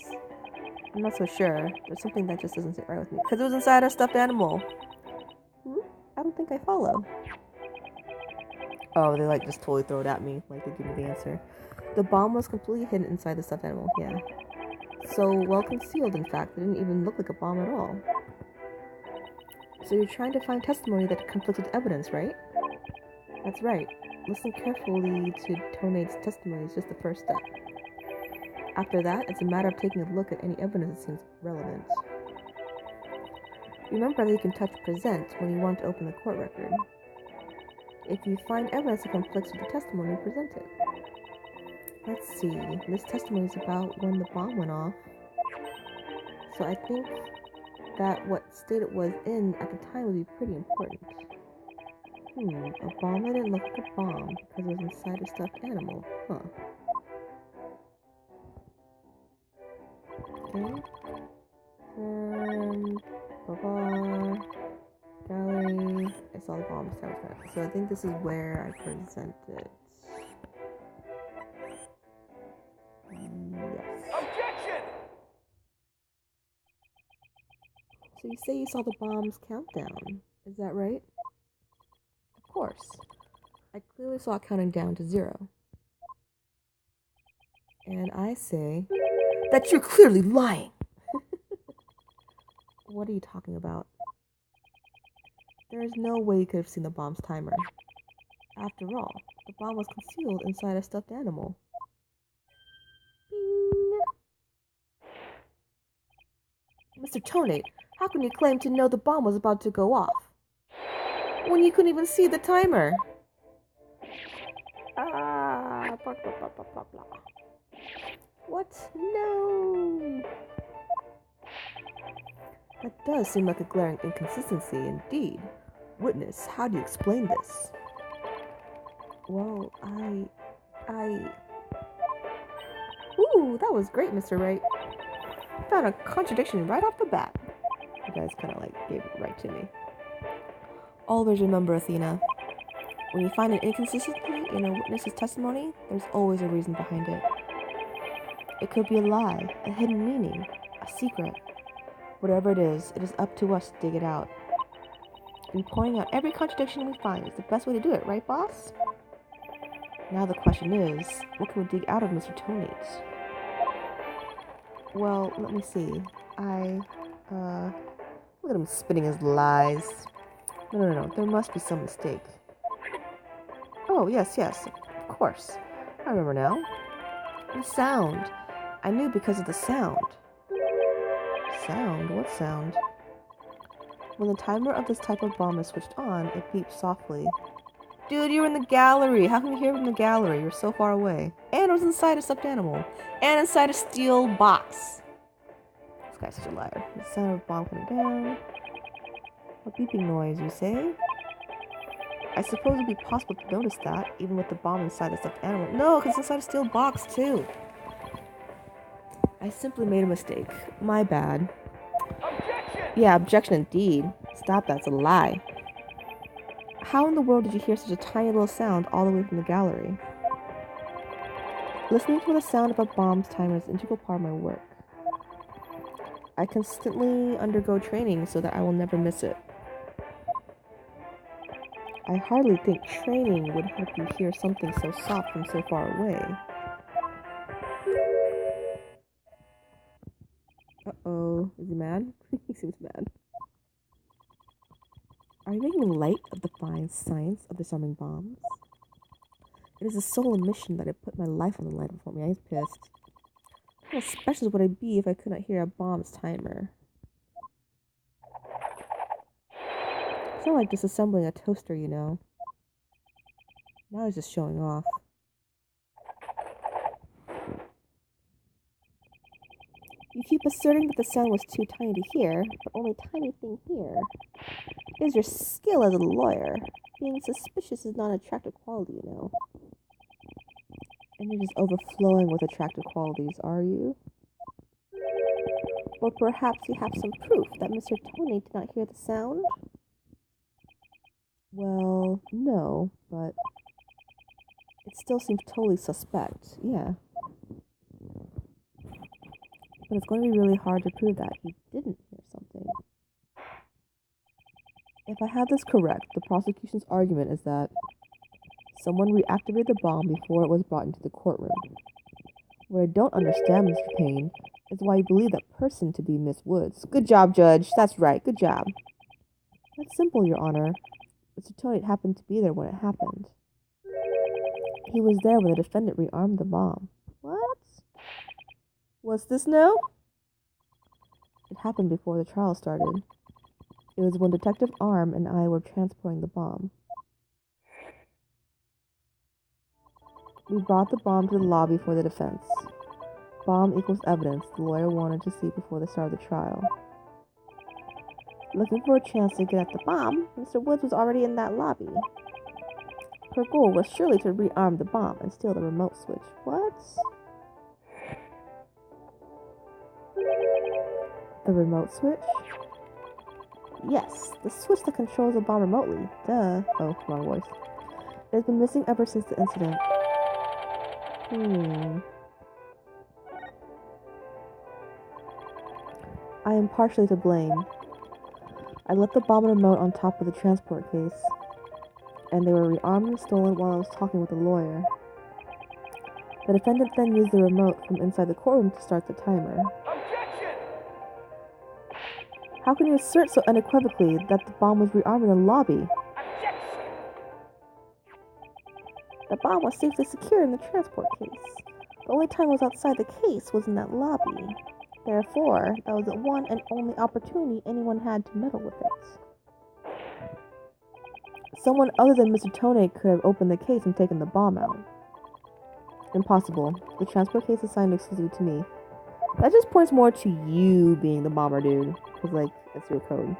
I'm not so sure. There's something that just doesn't sit right with me. Because it was inside a stuffed animal. I don't think I follow. Oh, they like just totally throw it at me. Like they give me the answer. The bomb was completely hidden inside the stuffed animal. Yeah. So well concealed, in fact. It didn't even look like a bomb at all. So you're trying to find testimony that conflicts with evidence, right? That's right. Listen carefully to Tonade's testimony is just the first step. After that, it's a matter of taking a look at any evidence that seems relevant. Remember that you can touch present when you want to open the court record. If you find evidence that conflicts with the testimony, present it. Let's see. This testimony is about when the bomb went off. So I think that what state it was in at the time would be pretty important. A bomb that didn't look like a bomb because it was inside a stuffed animal. Huh. Okay. Gallery. I saw the bomb. So I think this is where I present it. Yes. Objection! So you say you saw the bomb's countdown. Is that right? Of course. I clearly saw it counting down to 0. And I say that you're clearly lying. What are you talking about? There is no way you could have seen the bomb's timer. After all, the bomb was concealed inside a stuffed animal. Bing. Mr. Tonate, how can you claim to know the bomb was about to go off when you couldn't even see the timer? Blah, blah, blah, blah, blah. What? No! That does seem like a glaring inconsistency indeed. Witness, how do you explain this? Well, Ooh, that was great, Mr. Wright. Found a contradiction right off the bat. You guys kind of like gave it right to me. Always remember, Athena, when you find an inconsistency in a witness's testimony, there's always a reason behind it. It could be a lie, a hidden meaning, a secret. Whatever it is up to us to dig it out. And pointing out every contradiction we find is the best way to do it, right, boss? Now the question is, what can we dig out of Mr. Tonates? Well, let me see. Look at him spinning his lies. No. There must be some mistake. Oh, yes. Of course. I remember now. The sound. I knew because of the sound. Sound? What sound? When the timer of this type of bomb is switched on, it beeps softly. Dude, you're in the gallery. How can you hear it in the gallery? You're so far away. And it was inside a stuffed animal. And inside a steel box. This guy's such a liar. The sound of a bomb coming down. A beeping noise, you say? I suppose it'd be possible to notice that, even with the bomb inside the stuffed animal. No, because it's inside a steel box, too. I simply made a mistake. My bad. Objection! Yeah, objection indeed. Stop, that's a lie. How in the world did you hear such a tiny little sound all the way from the gallery? Listening for the sound of a bomb's timer is an integral part of my work. I constantly undergo training so that I will never miss it. I hardly think training would help you hear something so soft from so far away. Uh-oh. Is he mad? He seems mad. Are you making light of the fine science of disarming bombs? It is a solemn mission that I put my life on the line before me. He's pissed. How special would I be if I could not hear a bomb's timer? It's not like disassembling a toaster, you know. Now he's just showing off. You keep asserting that the sound was too tiny to hear, but only a tiny thing here is your skill as a lawyer. Being suspicious is not an attractive quality, you know. And you're just overflowing with attractive qualities, are you? Or perhaps you have some proof that Mr. Tony did not hear the sound? Well, no, but it still seems totally suspect, yeah. But it's going to be really hard to prove that he didn't hear something. If I have this correct, the prosecution's argument is that someone reactivated the bomb before it was brought into the courtroom. What I don't understand, Mr. Payne, is why you believe that person to be Miss Woods. Good job, Judge. That's right. Good job. That's simple, Your Honor. Mr. Tony happened to be there when it happened. He was there when the defendant rearmed the bomb. What? What's this now? It happened before the trial started. It was when Detective Arm and I were transporting the bomb. We brought the bomb to the lobby for the defense. Bomb equals evidence the lawyer wanted to see before the start of the trial. Looking for a chance to get at the bomb, Mr. Woods was already in that lobby. Her goal was surely to rearm the bomb and steal the remote switch. What? The remote switch? Yes, the switch that controls the bomb remotely. Duh. Oh, wrong voice. It has been missing ever since the incident. I am partially to blame. I left the bomb remote on top of the transport case, and they were rearmed and stolen while I was talking with the lawyer. The defendant then used the remote from inside the courtroom to start the timer. Objection! How can you assert so unequivocally that the bomb was rearmed in the lobby? Objection! The bomb was safely secured in the transport case. The only time it was outside the case was in that lobby. Therefore, that was the one and only opportunity anyone had to meddle with it. Someone other than Mr. Tone could have opened the case and taken the bomb out. Impossible. The transport case is signed exclusively to me. That just points more to you being the bomber, dude. Because, like, it's your code.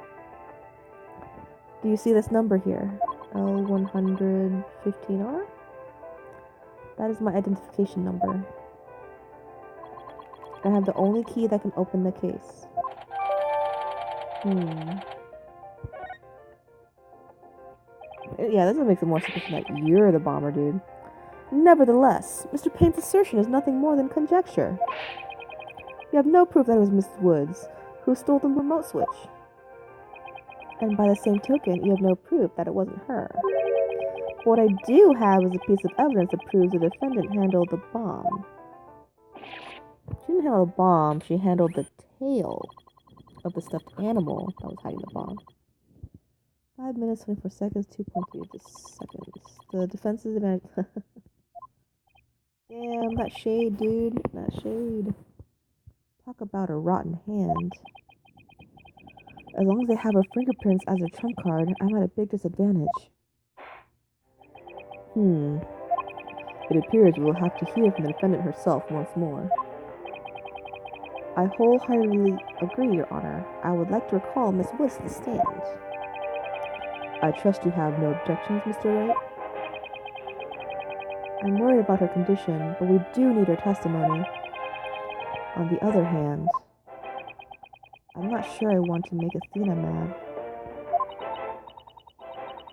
Do you see this number here? L115R? That is my identification number. I have the only key that can open the case. Yeah, this makes it more suspicious that you're the bomber, dude. Nevertheless, Mr. Payne's assertion is nothing more than conjecture. You have no proof that it was Miss Woods who stole the remote switch. And by the same token, you have no proof that it wasn't her. But what I do have is a piece of evidence that proves the defendant handled the bomb. She didn't handle the bomb, she handled the tail of the stuffed animal that was hiding the bomb. 5 minutes, 24 seconds, 2.2 seconds. The defense's advantage. Damn, that shade, dude. That shade. Talk about a rotten hand. As long as they have her fingerprints as their trump card, I'm at a big disadvantage. It appears we will have to hear from the defendant herself once more. I wholeheartedly agree, Your Honor. I would like to recall Miss Woods to the stand. I trust you have no objections, Mr. Wright? I'm worried about her condition, but we do need her testimony. On the other hand, I'm not sure I want to make Athena mad.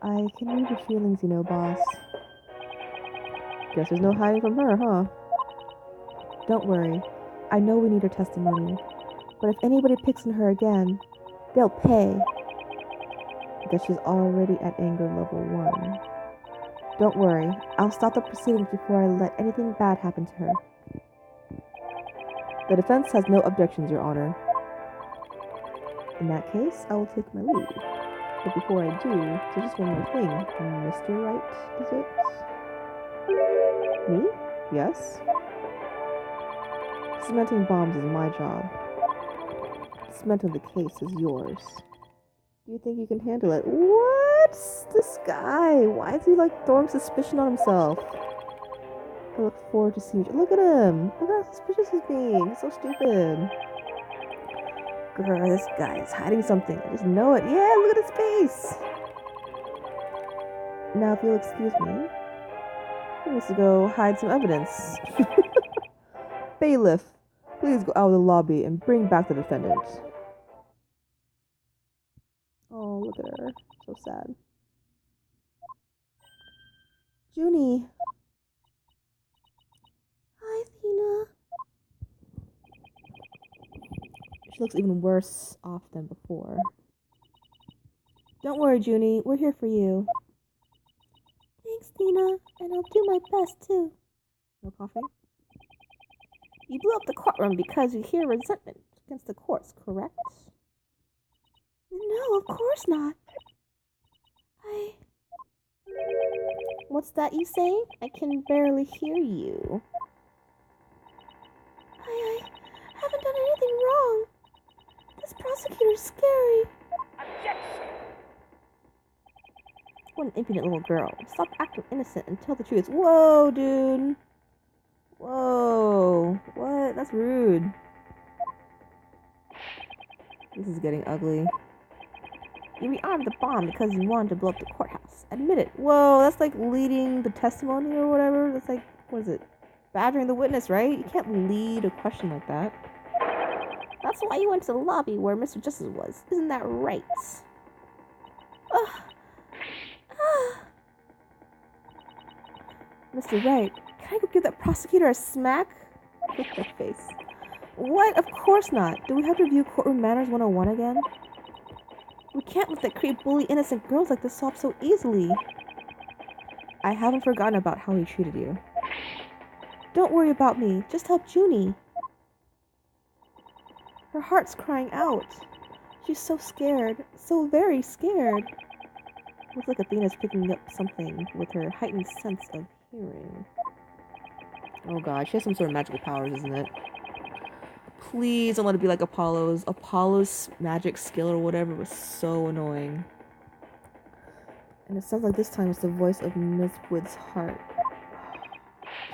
I can read your feelings, you know, boss. Guess there's no hiding from her, huh? Don't worry. I know we need her testimony. But if anybody picks on her again, they'll pay. Guess she's already at anger level 1. Don't worry. I'll stop the proceedings before I let anything bad happen to her. The defense has no objections, Your Honor. In that case, I will take my leave. But before I do, there's just one more thing. Mr. Wright, is it? Me? Yes? Cementing bombs is my job. Cementing the case is yours. Do you think you can handle it? What? This guy? Why is he like throwing suspicion on himself? I look forward to seeing you. Look at him. Look at how suspicious he's being. He's so stupid. Girl, this guy is hiding something. I just know it. Yeah, look at his face. Now, if you'll excuse me, he needs to go hide some evidence. Bailiff, please go out of the lobby and bring back the defendant. Oh, look at her. So sad. Junie. Hi, Athena. She looks even worse off than before. Don't worry, Junie. We're here for you. Thanks, Tina. And I'll do my best, too. No coffee? You blew up the courtroom because you hear resentment against the courts, correct? No, of course not. What's that you say? I can barely hear you. I haven't done anything wrong. This prosecutor's scary. Objection! What an impudent little girl. Stop acting innocent and tell the truth. Whoa, dude. Whoa. What? That's rude. This is getting ugly. You rearmed the bomb because you wanted to blow up the courthouse. Admit it. Whoa, that's like leading the testimony or whatever. That's like, what is it? Badgering the witness, right? You can't lead a question like that. That's why you went to the lobby where Mr. Justice was. Isn't that right? Mr. Wright, can I go give that prosecutor a smack? With the face. What? Of course not. Do we have to review Courtroom Manners 101 again? We can't let that creep bully innocent girls like this off so easily. I haven't forgotten about how he treated you. Don't worry about me. Just help Junie. Her heart's crying out. She's so scared. So very scared. Looks like Athena's picking up something with her heightened sense of hearing. Oh god, she has some sort of magical powers, isn't it? Please don't let it be like Apollo's. Apollo's magic skill or whatever was so annoying. And it sounds like this time it's the voice of Miss Wood's heart.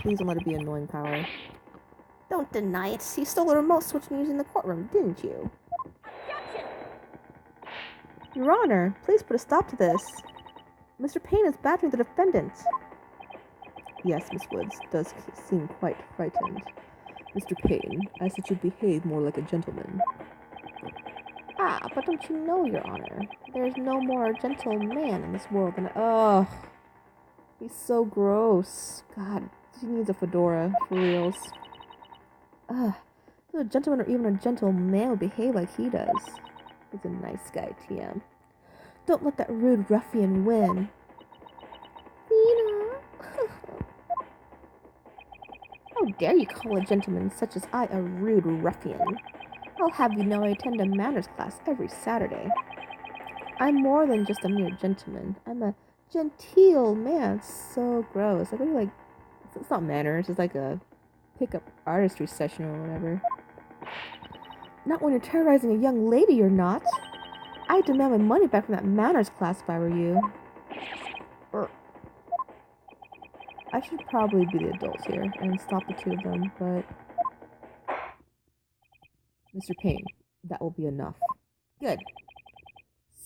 Please don't let it be an annoying power. Don't deny it. You stole the remote switch and used in the courtroom, didn't you? Objection! Your Honor, please put a stop to this. Mr. Payne is badgering the defendant. Yes, Miss Woods does seem quite frightened. Mr. Payne, I said you behave more like a gentleman. Ah, but don't you know, Your Honor? There's no more gentle man in this world than... Ugh. He's so gross. God, he needs a fedora, for reals. Ugh. So a gentleman or even a gentle man would behave like he does. He's a nice guy, TM. Don't let that rude ruffian win. How dare you call a gentleman such as I a rude ruffian? I'll have you know I attend a manners class every Saturday. I'm more than just a mere gentleman. I'm a genteel man. So gross. Like, what do you like? It's not manners. It's like a pick-up artistry session or whatever. Not when you're terrorizing a young lady, you're not. I'd demand my money back from that manners class if I were you. I should probably be the adults here and stop the two of them, but... Mr. Payne, that will be enough. Good.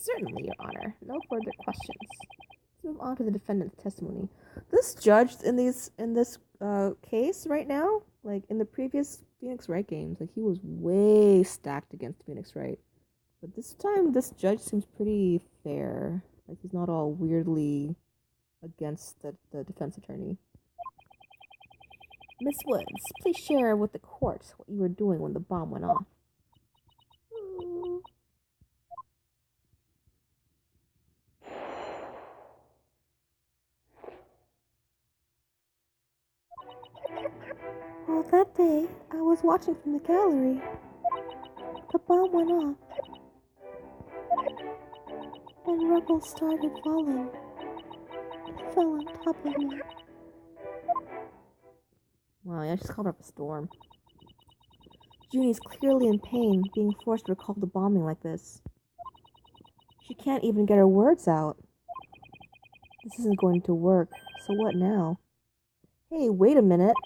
Certainly, Your Honor. No further questions. Let's move on to the defendant's testimony. This judge in this case right now, like in the previous Phoenix Wright games, like he was way stacked against Phoenix Wright. But this time, this judge seems pretty fair. Like he's not all weirdly against the defense attorney. Miss Woods, please share with the court what you were doing when the bomb went off. Well, that day, I was watching from the gallery. The bomb went off. And rubble started falling. It fell on top of me. Wow, yeah, she's called up a storm. Junie's clearly in pain, being forced to recall the bombing like this. She can't even get her words out. This isn't going to work, so what now? Hey, wait a minute.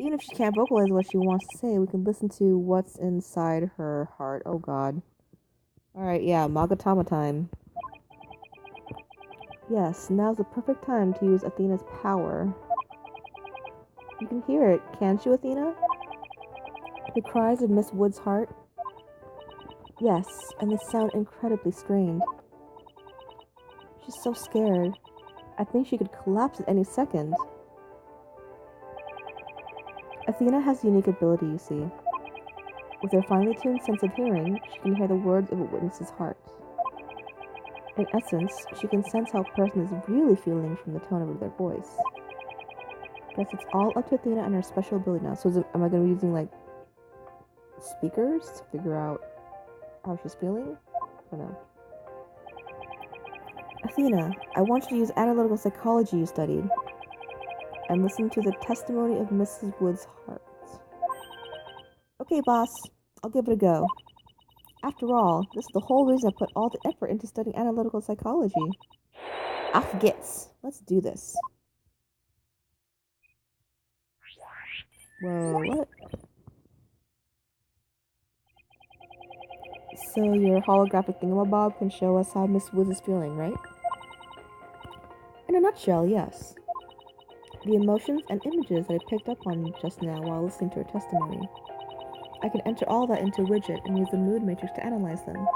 Even if she can't vocalize what she wants to say, we can listen to what's inside her heart. Oh god. Alright, yeah, Magatama time. Yes, now's the perfect time to use Athena's power. You can hear it, can't you, Athena? The cries of Miss Wood's heart? Yes, and they sound incredibly strained. She's so scared. I think she could collapse at any second. Athena has a unique ability, you see. With her finely tuned sense of hearing, she can hear the words of a witness's heart. In essence, she can sense how a person is really feeling from the tone of their voice. Guess it's all up to Athena and her special ability now. So am I going to be using, like, speakers to figure out how she's feeling? I don't know. Athena, I want you to use analytical psychology you studied and listen to the testimony of Mrs. Wood's heart. Okay, boss. I'll give it a go. After all, this is the whole reason I put all the effort into studying analytical psychology. Auf geht's. Let's do this. Whoa, what? So your holographic thingamabob can show us how Miss Woods is feeling, right? In a nutshell, yes. The emotions and images that I picked up on just now while listening to her testimony. I can enter all that into a widget and use the mood matrix to analyze them.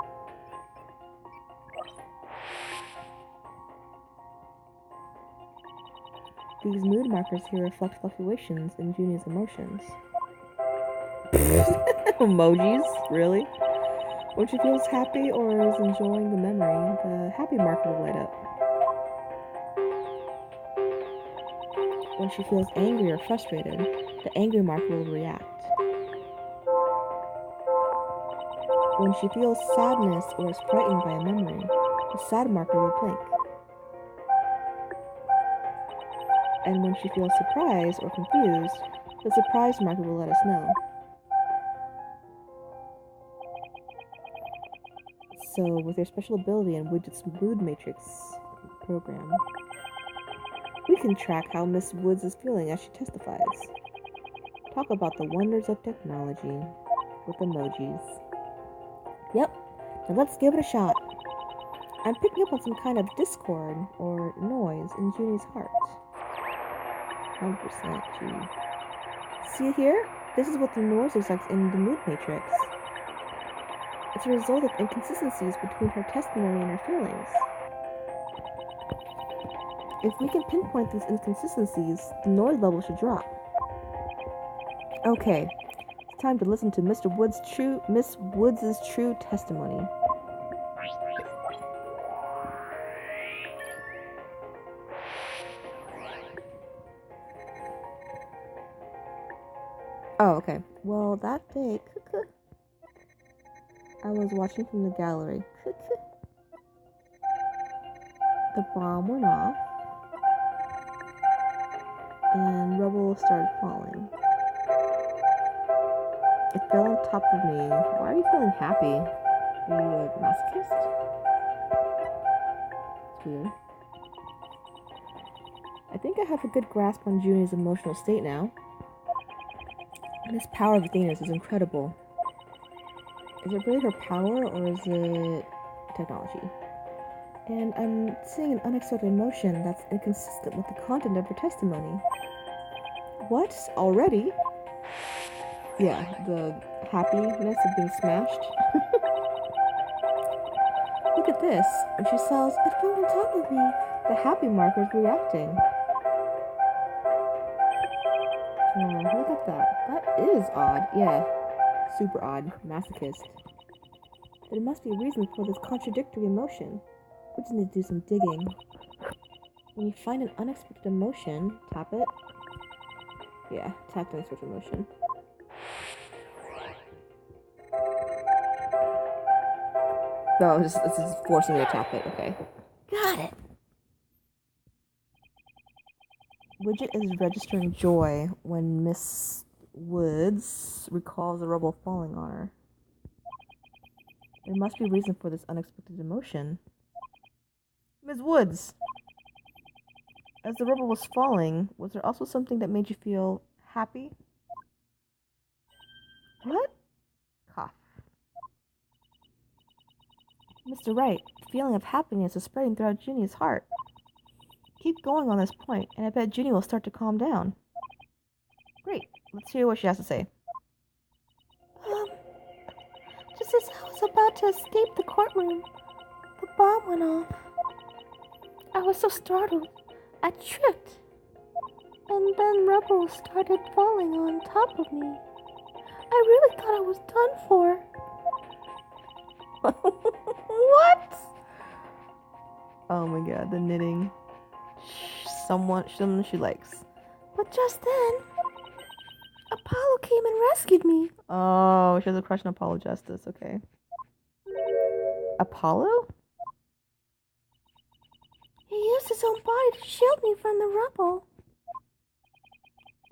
These mood markers here reflect fluctuations in Juni's emotions. Emojis? Really? When she feels happy or is enjoying the memory, the happy marker will light up. When she feels angry or frustrated, the angry marker will react. When she feels sadness or is frightened by a memory, the sad marker will blink. And when she feels surprised or confused, the surprise marker will let us know. So, with her special ability and Widget's mood matrix program, we can track how Miss Woods is feeling as she testifies. Talk about the wonders of technology with emojis. Yep, now let's give it a shot. I'm picking up on some kind of discord or noise in Junie's heart. 100% Junie. See here? This is what the noise looks like in the mood matrix. It's a result of inconsistencies between her testimony and her feelings. If we can pinpoint these inconsistencies, the noise level should drop. Okay, it's time to listen to Miss Woods' true testimony. Oh, okay. Well, that day, I was watching from the gallery. The bomb went off, and rubble started falling. It fell on top of me. Why are you feeling happy? Are you a masochist? It's weird. I think I have a good grasp on Junie's emotional state now. This power of Athena's is incredible. Is it really her power, or is it technology? And I'm seeing an unexpected emotion that's inconsistent with the content of her testimony. What? Already? Yeah, the happiness of being smashed. Look at this. When she says, "It fell on top of me," the happy marker is reacting. Oh, look at that. That is odd. Yeah, super odd. Masochist. There must be a reason for this contradictory emotion. We just need to do some digging. When you find an unexpected emotion, tap it. Yeah, tap the unexpected emotion. No, it's just forcing me to tap it. Okay. Got it. Widget is registering joy when Miss Woods recalls the rubble falling on her. There must be a reason for this unexpected emotion. Ms. Woods! As the rubble was falling, was there also something that made you feel happy? What? Cough. Mr. Wright, the feeling of happiness is spreading throughout Ginny's heart. Keep going on this point, and I bet Junie will start to calm down. Great. Let's hear what she has to say. Just as I was about to escape the courtroom, the bomb went off. I was so startled, I tripped. And then rubble started falling on top of me. I really thought I was done for. What? Oh my god, the knitting. Someone she likes. But just then, Apollo came and rescued me. Oh, she has a crush on Apollo Justice, okay. Apollo? He used his own body to shield me from the rubble.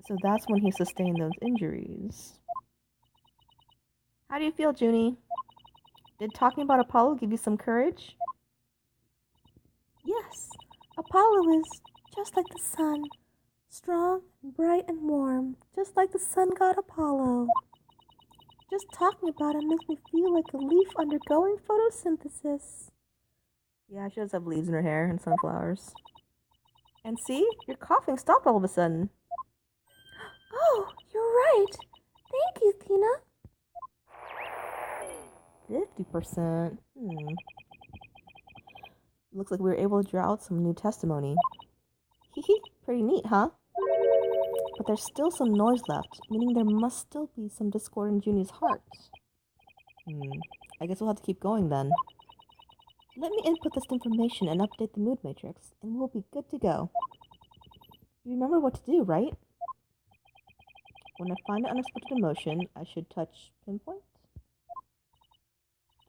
So that's when he sustained those injuries. How do you feel, Junie? Did talking about Apollo give you some courage? Yes, Apollo is just like the sun. Strong, bright, and warm, just like the sun god Apollo. Just talking about him makes me feel like a leaf undergoing photosynthesis. Yeah, she does have leaves in her hair and sunflowers. And see, your coughing stopped all of a sudden. Oh, you're right. Thank you, Tina. 50%. Looks like we were able to draw out some new testimony. Hee, pretty neat, huh? But there's still some noise left, meaning there must still be some discord in Junie's heart. I guess we'll have to keep going then. Let me input this information and update the mood matrix, and we'll be good to go. You remember what to do, right? When I find an unexpected emotion, I should touch pinpoint?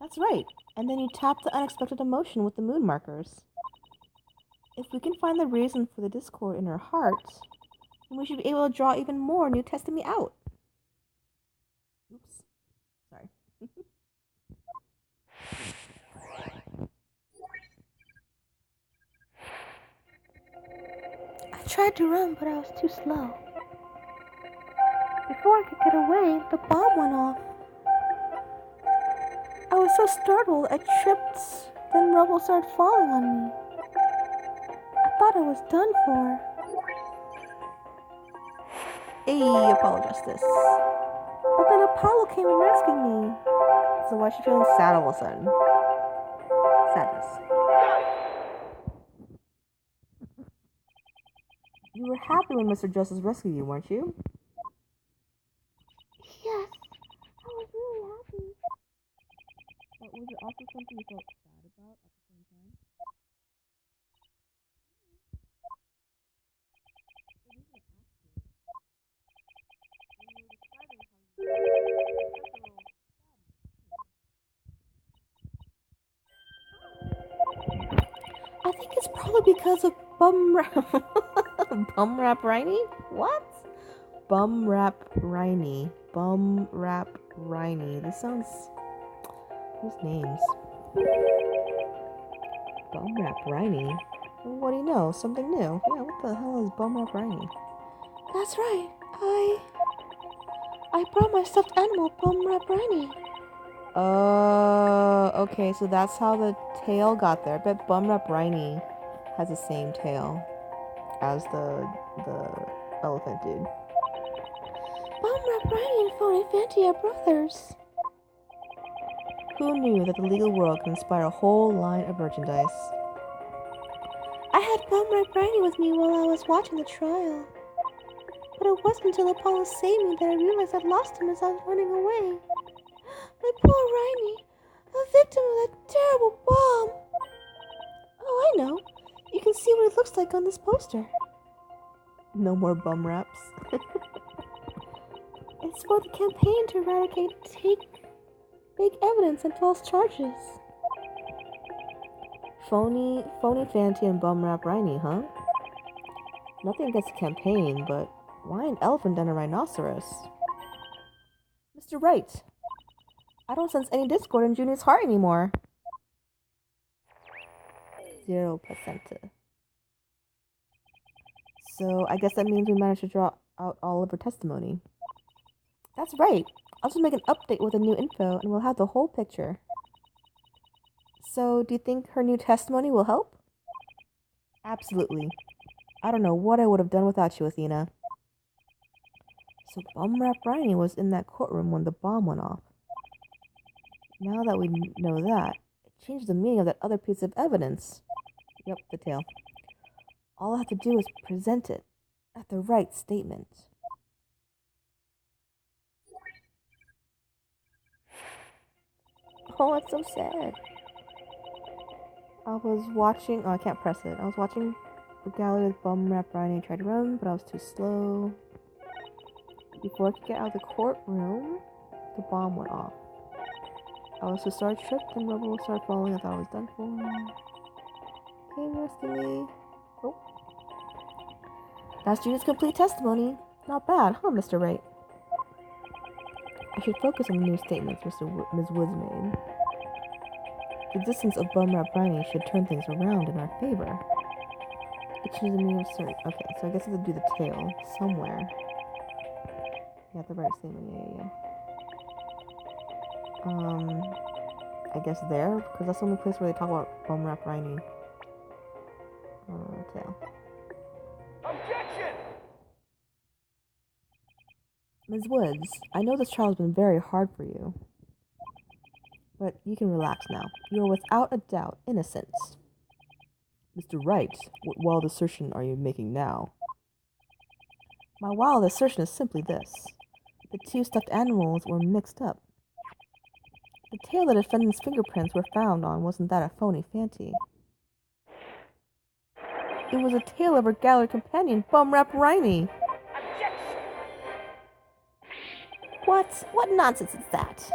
That's right, and then you tap the unexpected emotion with the mood markers. If we can find the reason for the discord in her heart, then we should be able to draw even more new testimony out. Oops. Sorry. I tried to run, but I was too slow. Before I could get away, the bomb went off. I was so startled, I tripped. Then rubble started falling on me. I thought I was done for. Hey, Apollo Justice. But then Apollo came and rescued me. So why is she feeling sad all of a sudden? Sadness. You were happy when Mr. Justice rescued you, weren't you? Yes, I was really happy. But was it also something you felt sad about at the same time? It isn't actually. When you were describing how you I think it's probably because of bum rap. Bum rap Riney? What? Bum rap Riney. Bum rap Riney. This sounds. Whose names? Bum rap Riney? What do you know? Something new. Yeah, what the hell is bum rap Riney? That's right. I brought my stuffed animal, Bum Rap Riney. Okay, so that's how the tail got there. I bet bum rap Riney has the same tail as the elephant dude. Bum Rap Riney and Phony Fanty are brothers. Who knew that the legal world can inspire a whole line of merchandise? I had Bum Rap Riney with me while I was watching the trial. But it wasn't until Apollo saved me that I realized I'd lost him as I was running away. My poor Riney, a victim of that terrible bomb. Oh, I know. You can see what it looks like on this poster. No more bum raps. It's for the campaign to eradicate fake evidence and false charges. Phony Fanty and bum rap Riney, huh? Nothing against the campaign, but why an elephant and a rhinoceros? Mr. Wright, I don't sense any discord in Junie's heart anymore. 0%. So I guess that means we managed to draw out all of her testimony. That's right. I'll just make an update with the new info and we'll have the whole picture. So do you think her new testimony will help? Absolutely. I don't know what I would have done without you, Athena. So Bumrap Riney was in that courtroom when the bomb went off. Now that we know that, it changed the meaning of that other piece of evidence. Yep, the tail. All I have to do is present it at the right statement. Oh, it's so sad. I was watching... Oh, I can't press it. I was watching the gallery with Bumrap Riney tried to run, but I was too slow. Before I could get out of the courtroom, the bomb went off. I was to start tripped and rubble started falling. I thought I was done for. Came rescue me. Oh. That's Judith's complete testimony. Not bad, huh, Mr. Wright? I should focus on the new statements Ms. Woods made. The existence of Bumrap Riney should turn things around in our favor. It changes the meaning of certain... Okay, so I guess I have to do the tail somewhere. Yeah, the right statement, yeah. I guess there, because that's the only place where they talk about Bumrap Riney. Tail. Objection! Ms. Woods, I know this trial has been very hard for you. But you can relax now. You are without a doubt innocent. Mr. Wright, what wild assertion are you making now? My wild assertion is simply this. The two stuffed animals were mixed up. The tail the defendant's fingerprints were found on wasn't that a phony fancy. It was a tail of her gallery companion, Bumrap Riney. Objection! What nonsense is that?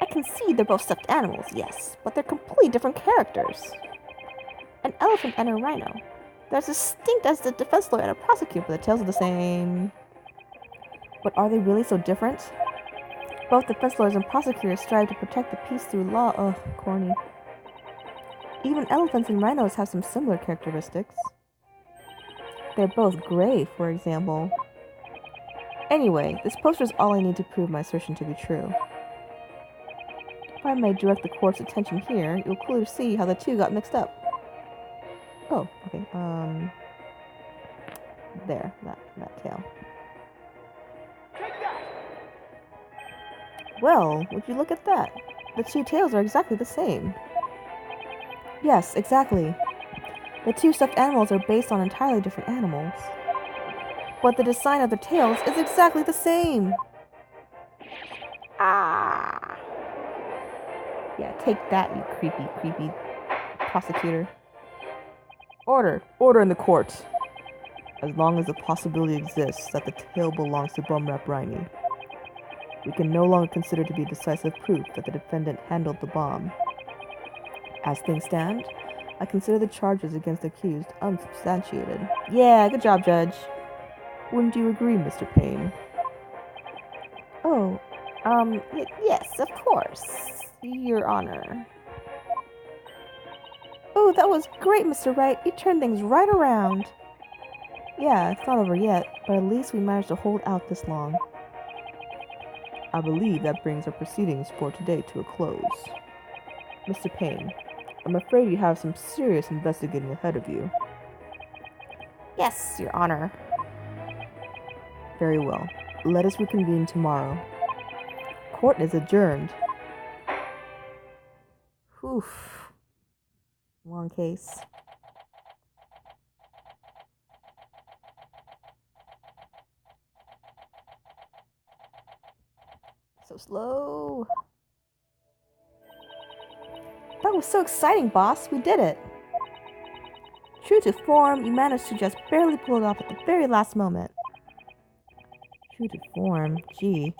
I can see they're both stuffed animals, yes, but they're completely different characters. An elephant and a rhino. They're as distinct as the defense lawyer and a prosecutor, but the tails are the same. But are they really so different? Both defense lawyers and prosecutors strive to protect the peace through law. Ugh, corny. Even elephants and rhinos have some similar characteristics. They're both gray, for example. Anyway, this poster is all I need to prove my assertion to be true. If I may direct the court's attention here, you'll clearly see how the two got mixed up. Oh, okay, there, that tail. Take that! Well, would you look at that? The two tails are exactly the same. Yes, exactly. The two stuffed animals are based on entirely different animals. But the design of their tails is exactly the same. Ah! Yeah, take that, you creepy prosecutor. Order in the court. As long as the possibility exists that the tail belongs to Bumrap Riney, we can no longer consider to be decisive proof that the defendant handled the bomb. As things stand, I consider the charges against the accused unsubstantiated. Yeah, good job, Judge. Wouldn't you agree, Mr. Payne? Oh, yes, of course, Your Honor. Oh, that was great, Mr. Wright. You turned things right around. Yeah, it's not over yet, but at least we managed to hold out this long. I believe that brings our proceedings for today to a close. Mr. Payne, I'm afraid you have some serious investigating ahead of you. Yes, Your Honor. Very well. Let us reconvene tomorrow. Court is adjourned. Oof. Long case. So slow. That was so exciting, boss. We did it. True to form, you managed to just barely pull it off at the very last moment. True to form? Gee,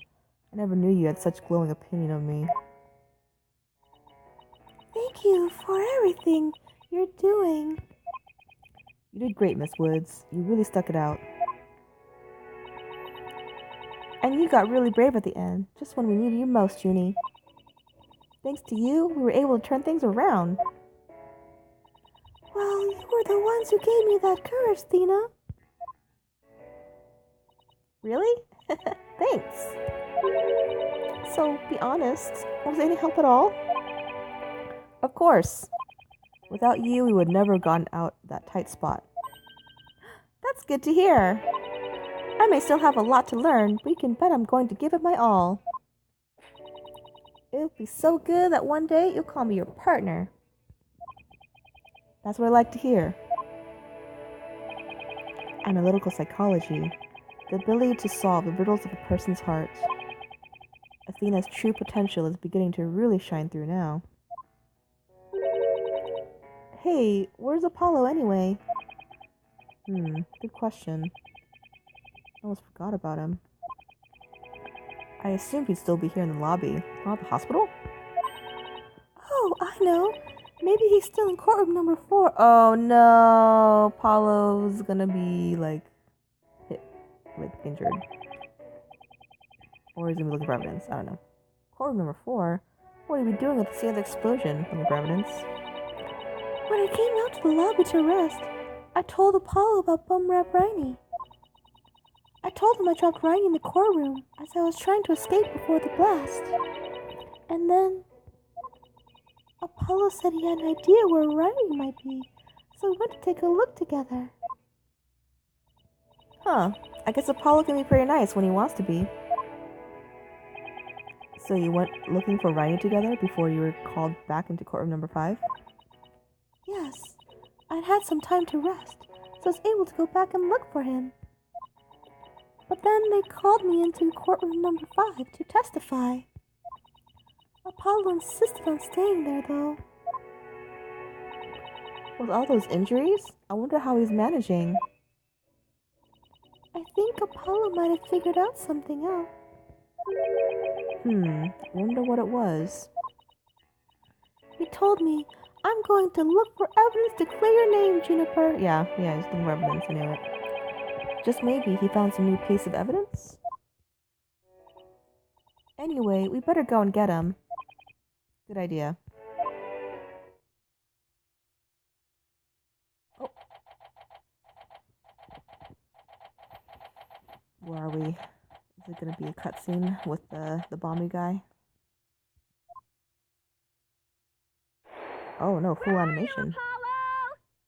I never knew you had such glowing opinion of me. Thank you for everything you're doing. You did great, Miss Woods. You really stuck it out. And you got really brave at the end, just when we needed you most, Junie. Thanks to you, we were able to turn things around. Well, you were the ones who gave me that courage, Thena. Really? Thanks. So, be honest, was it any help at all? Of course. Without you, we would never have gotten out that tight spot. good to hear. I may still have a lot to learn, but you can bet I'm going to give it my all. It'll be so good that one day you'll call me your partner. That's what I like to hear. Analytical psychology, the ability to solve the riddles of a person's heart. Athena's true potential is beginning to really shine through now. Hey, where's Apollo anyway? Good question. I almost forgot about him. I assumed he'd still be here in the lobby. Not the hospital? Oh, I know. Maybe he's still in courtroom number 4. Oh no, Apollo's gonna be injured. Or he's gonna be looking for evidence. I don't know. Courtroom number 4? What are you doing at the scene of the explosion? Looking for evidence? When I came out to the lobby to rest, I told Apollo about Bum Rap Riney. I told him I dropped Riney in the courtroom as I was trying to escape before the blast. And then Apollo said he had an idea where Riney might be, so we went to take a look together. Huh. I guess Apollo can be pretty nice when he wants to be. So you went looking for Riney together before you were called back into courtroom number 5? Yes. I'd had some time to rest, so I was able to go back and look for him. But then they called me into courtroom number 5 to testify. Apollo insisted on staying there, though. With all those injuries, I wonder how he's managing. I think Apollo might have figured out something out. Wonder what it was. He told me, I'm going to look for evidence to clear your name, Juniper. Yeah, he's looking for evidence, I knew it. Just maybe he found some new piece of evidence? Anyway, we better go and get him. Good idea. Oh. Where are we? Is it gonna be a cutscene with the bomby guy? Oh no, full animation. Apollo?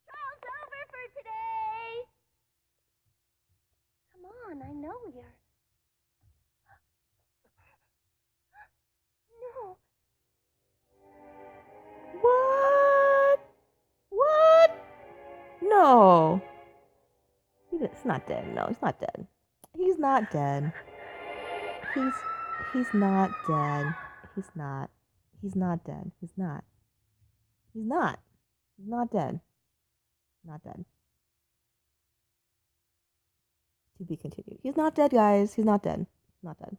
Show's over for today. Come on, I know you're... No. What? No. He's not dead. No, he's not dead. He's not dead. He's not dead. He's not. He's not dead. He's not. He's not. He's not dead. Not dead. To be continued. He's not dead, guys. He's not dead. He's not dead.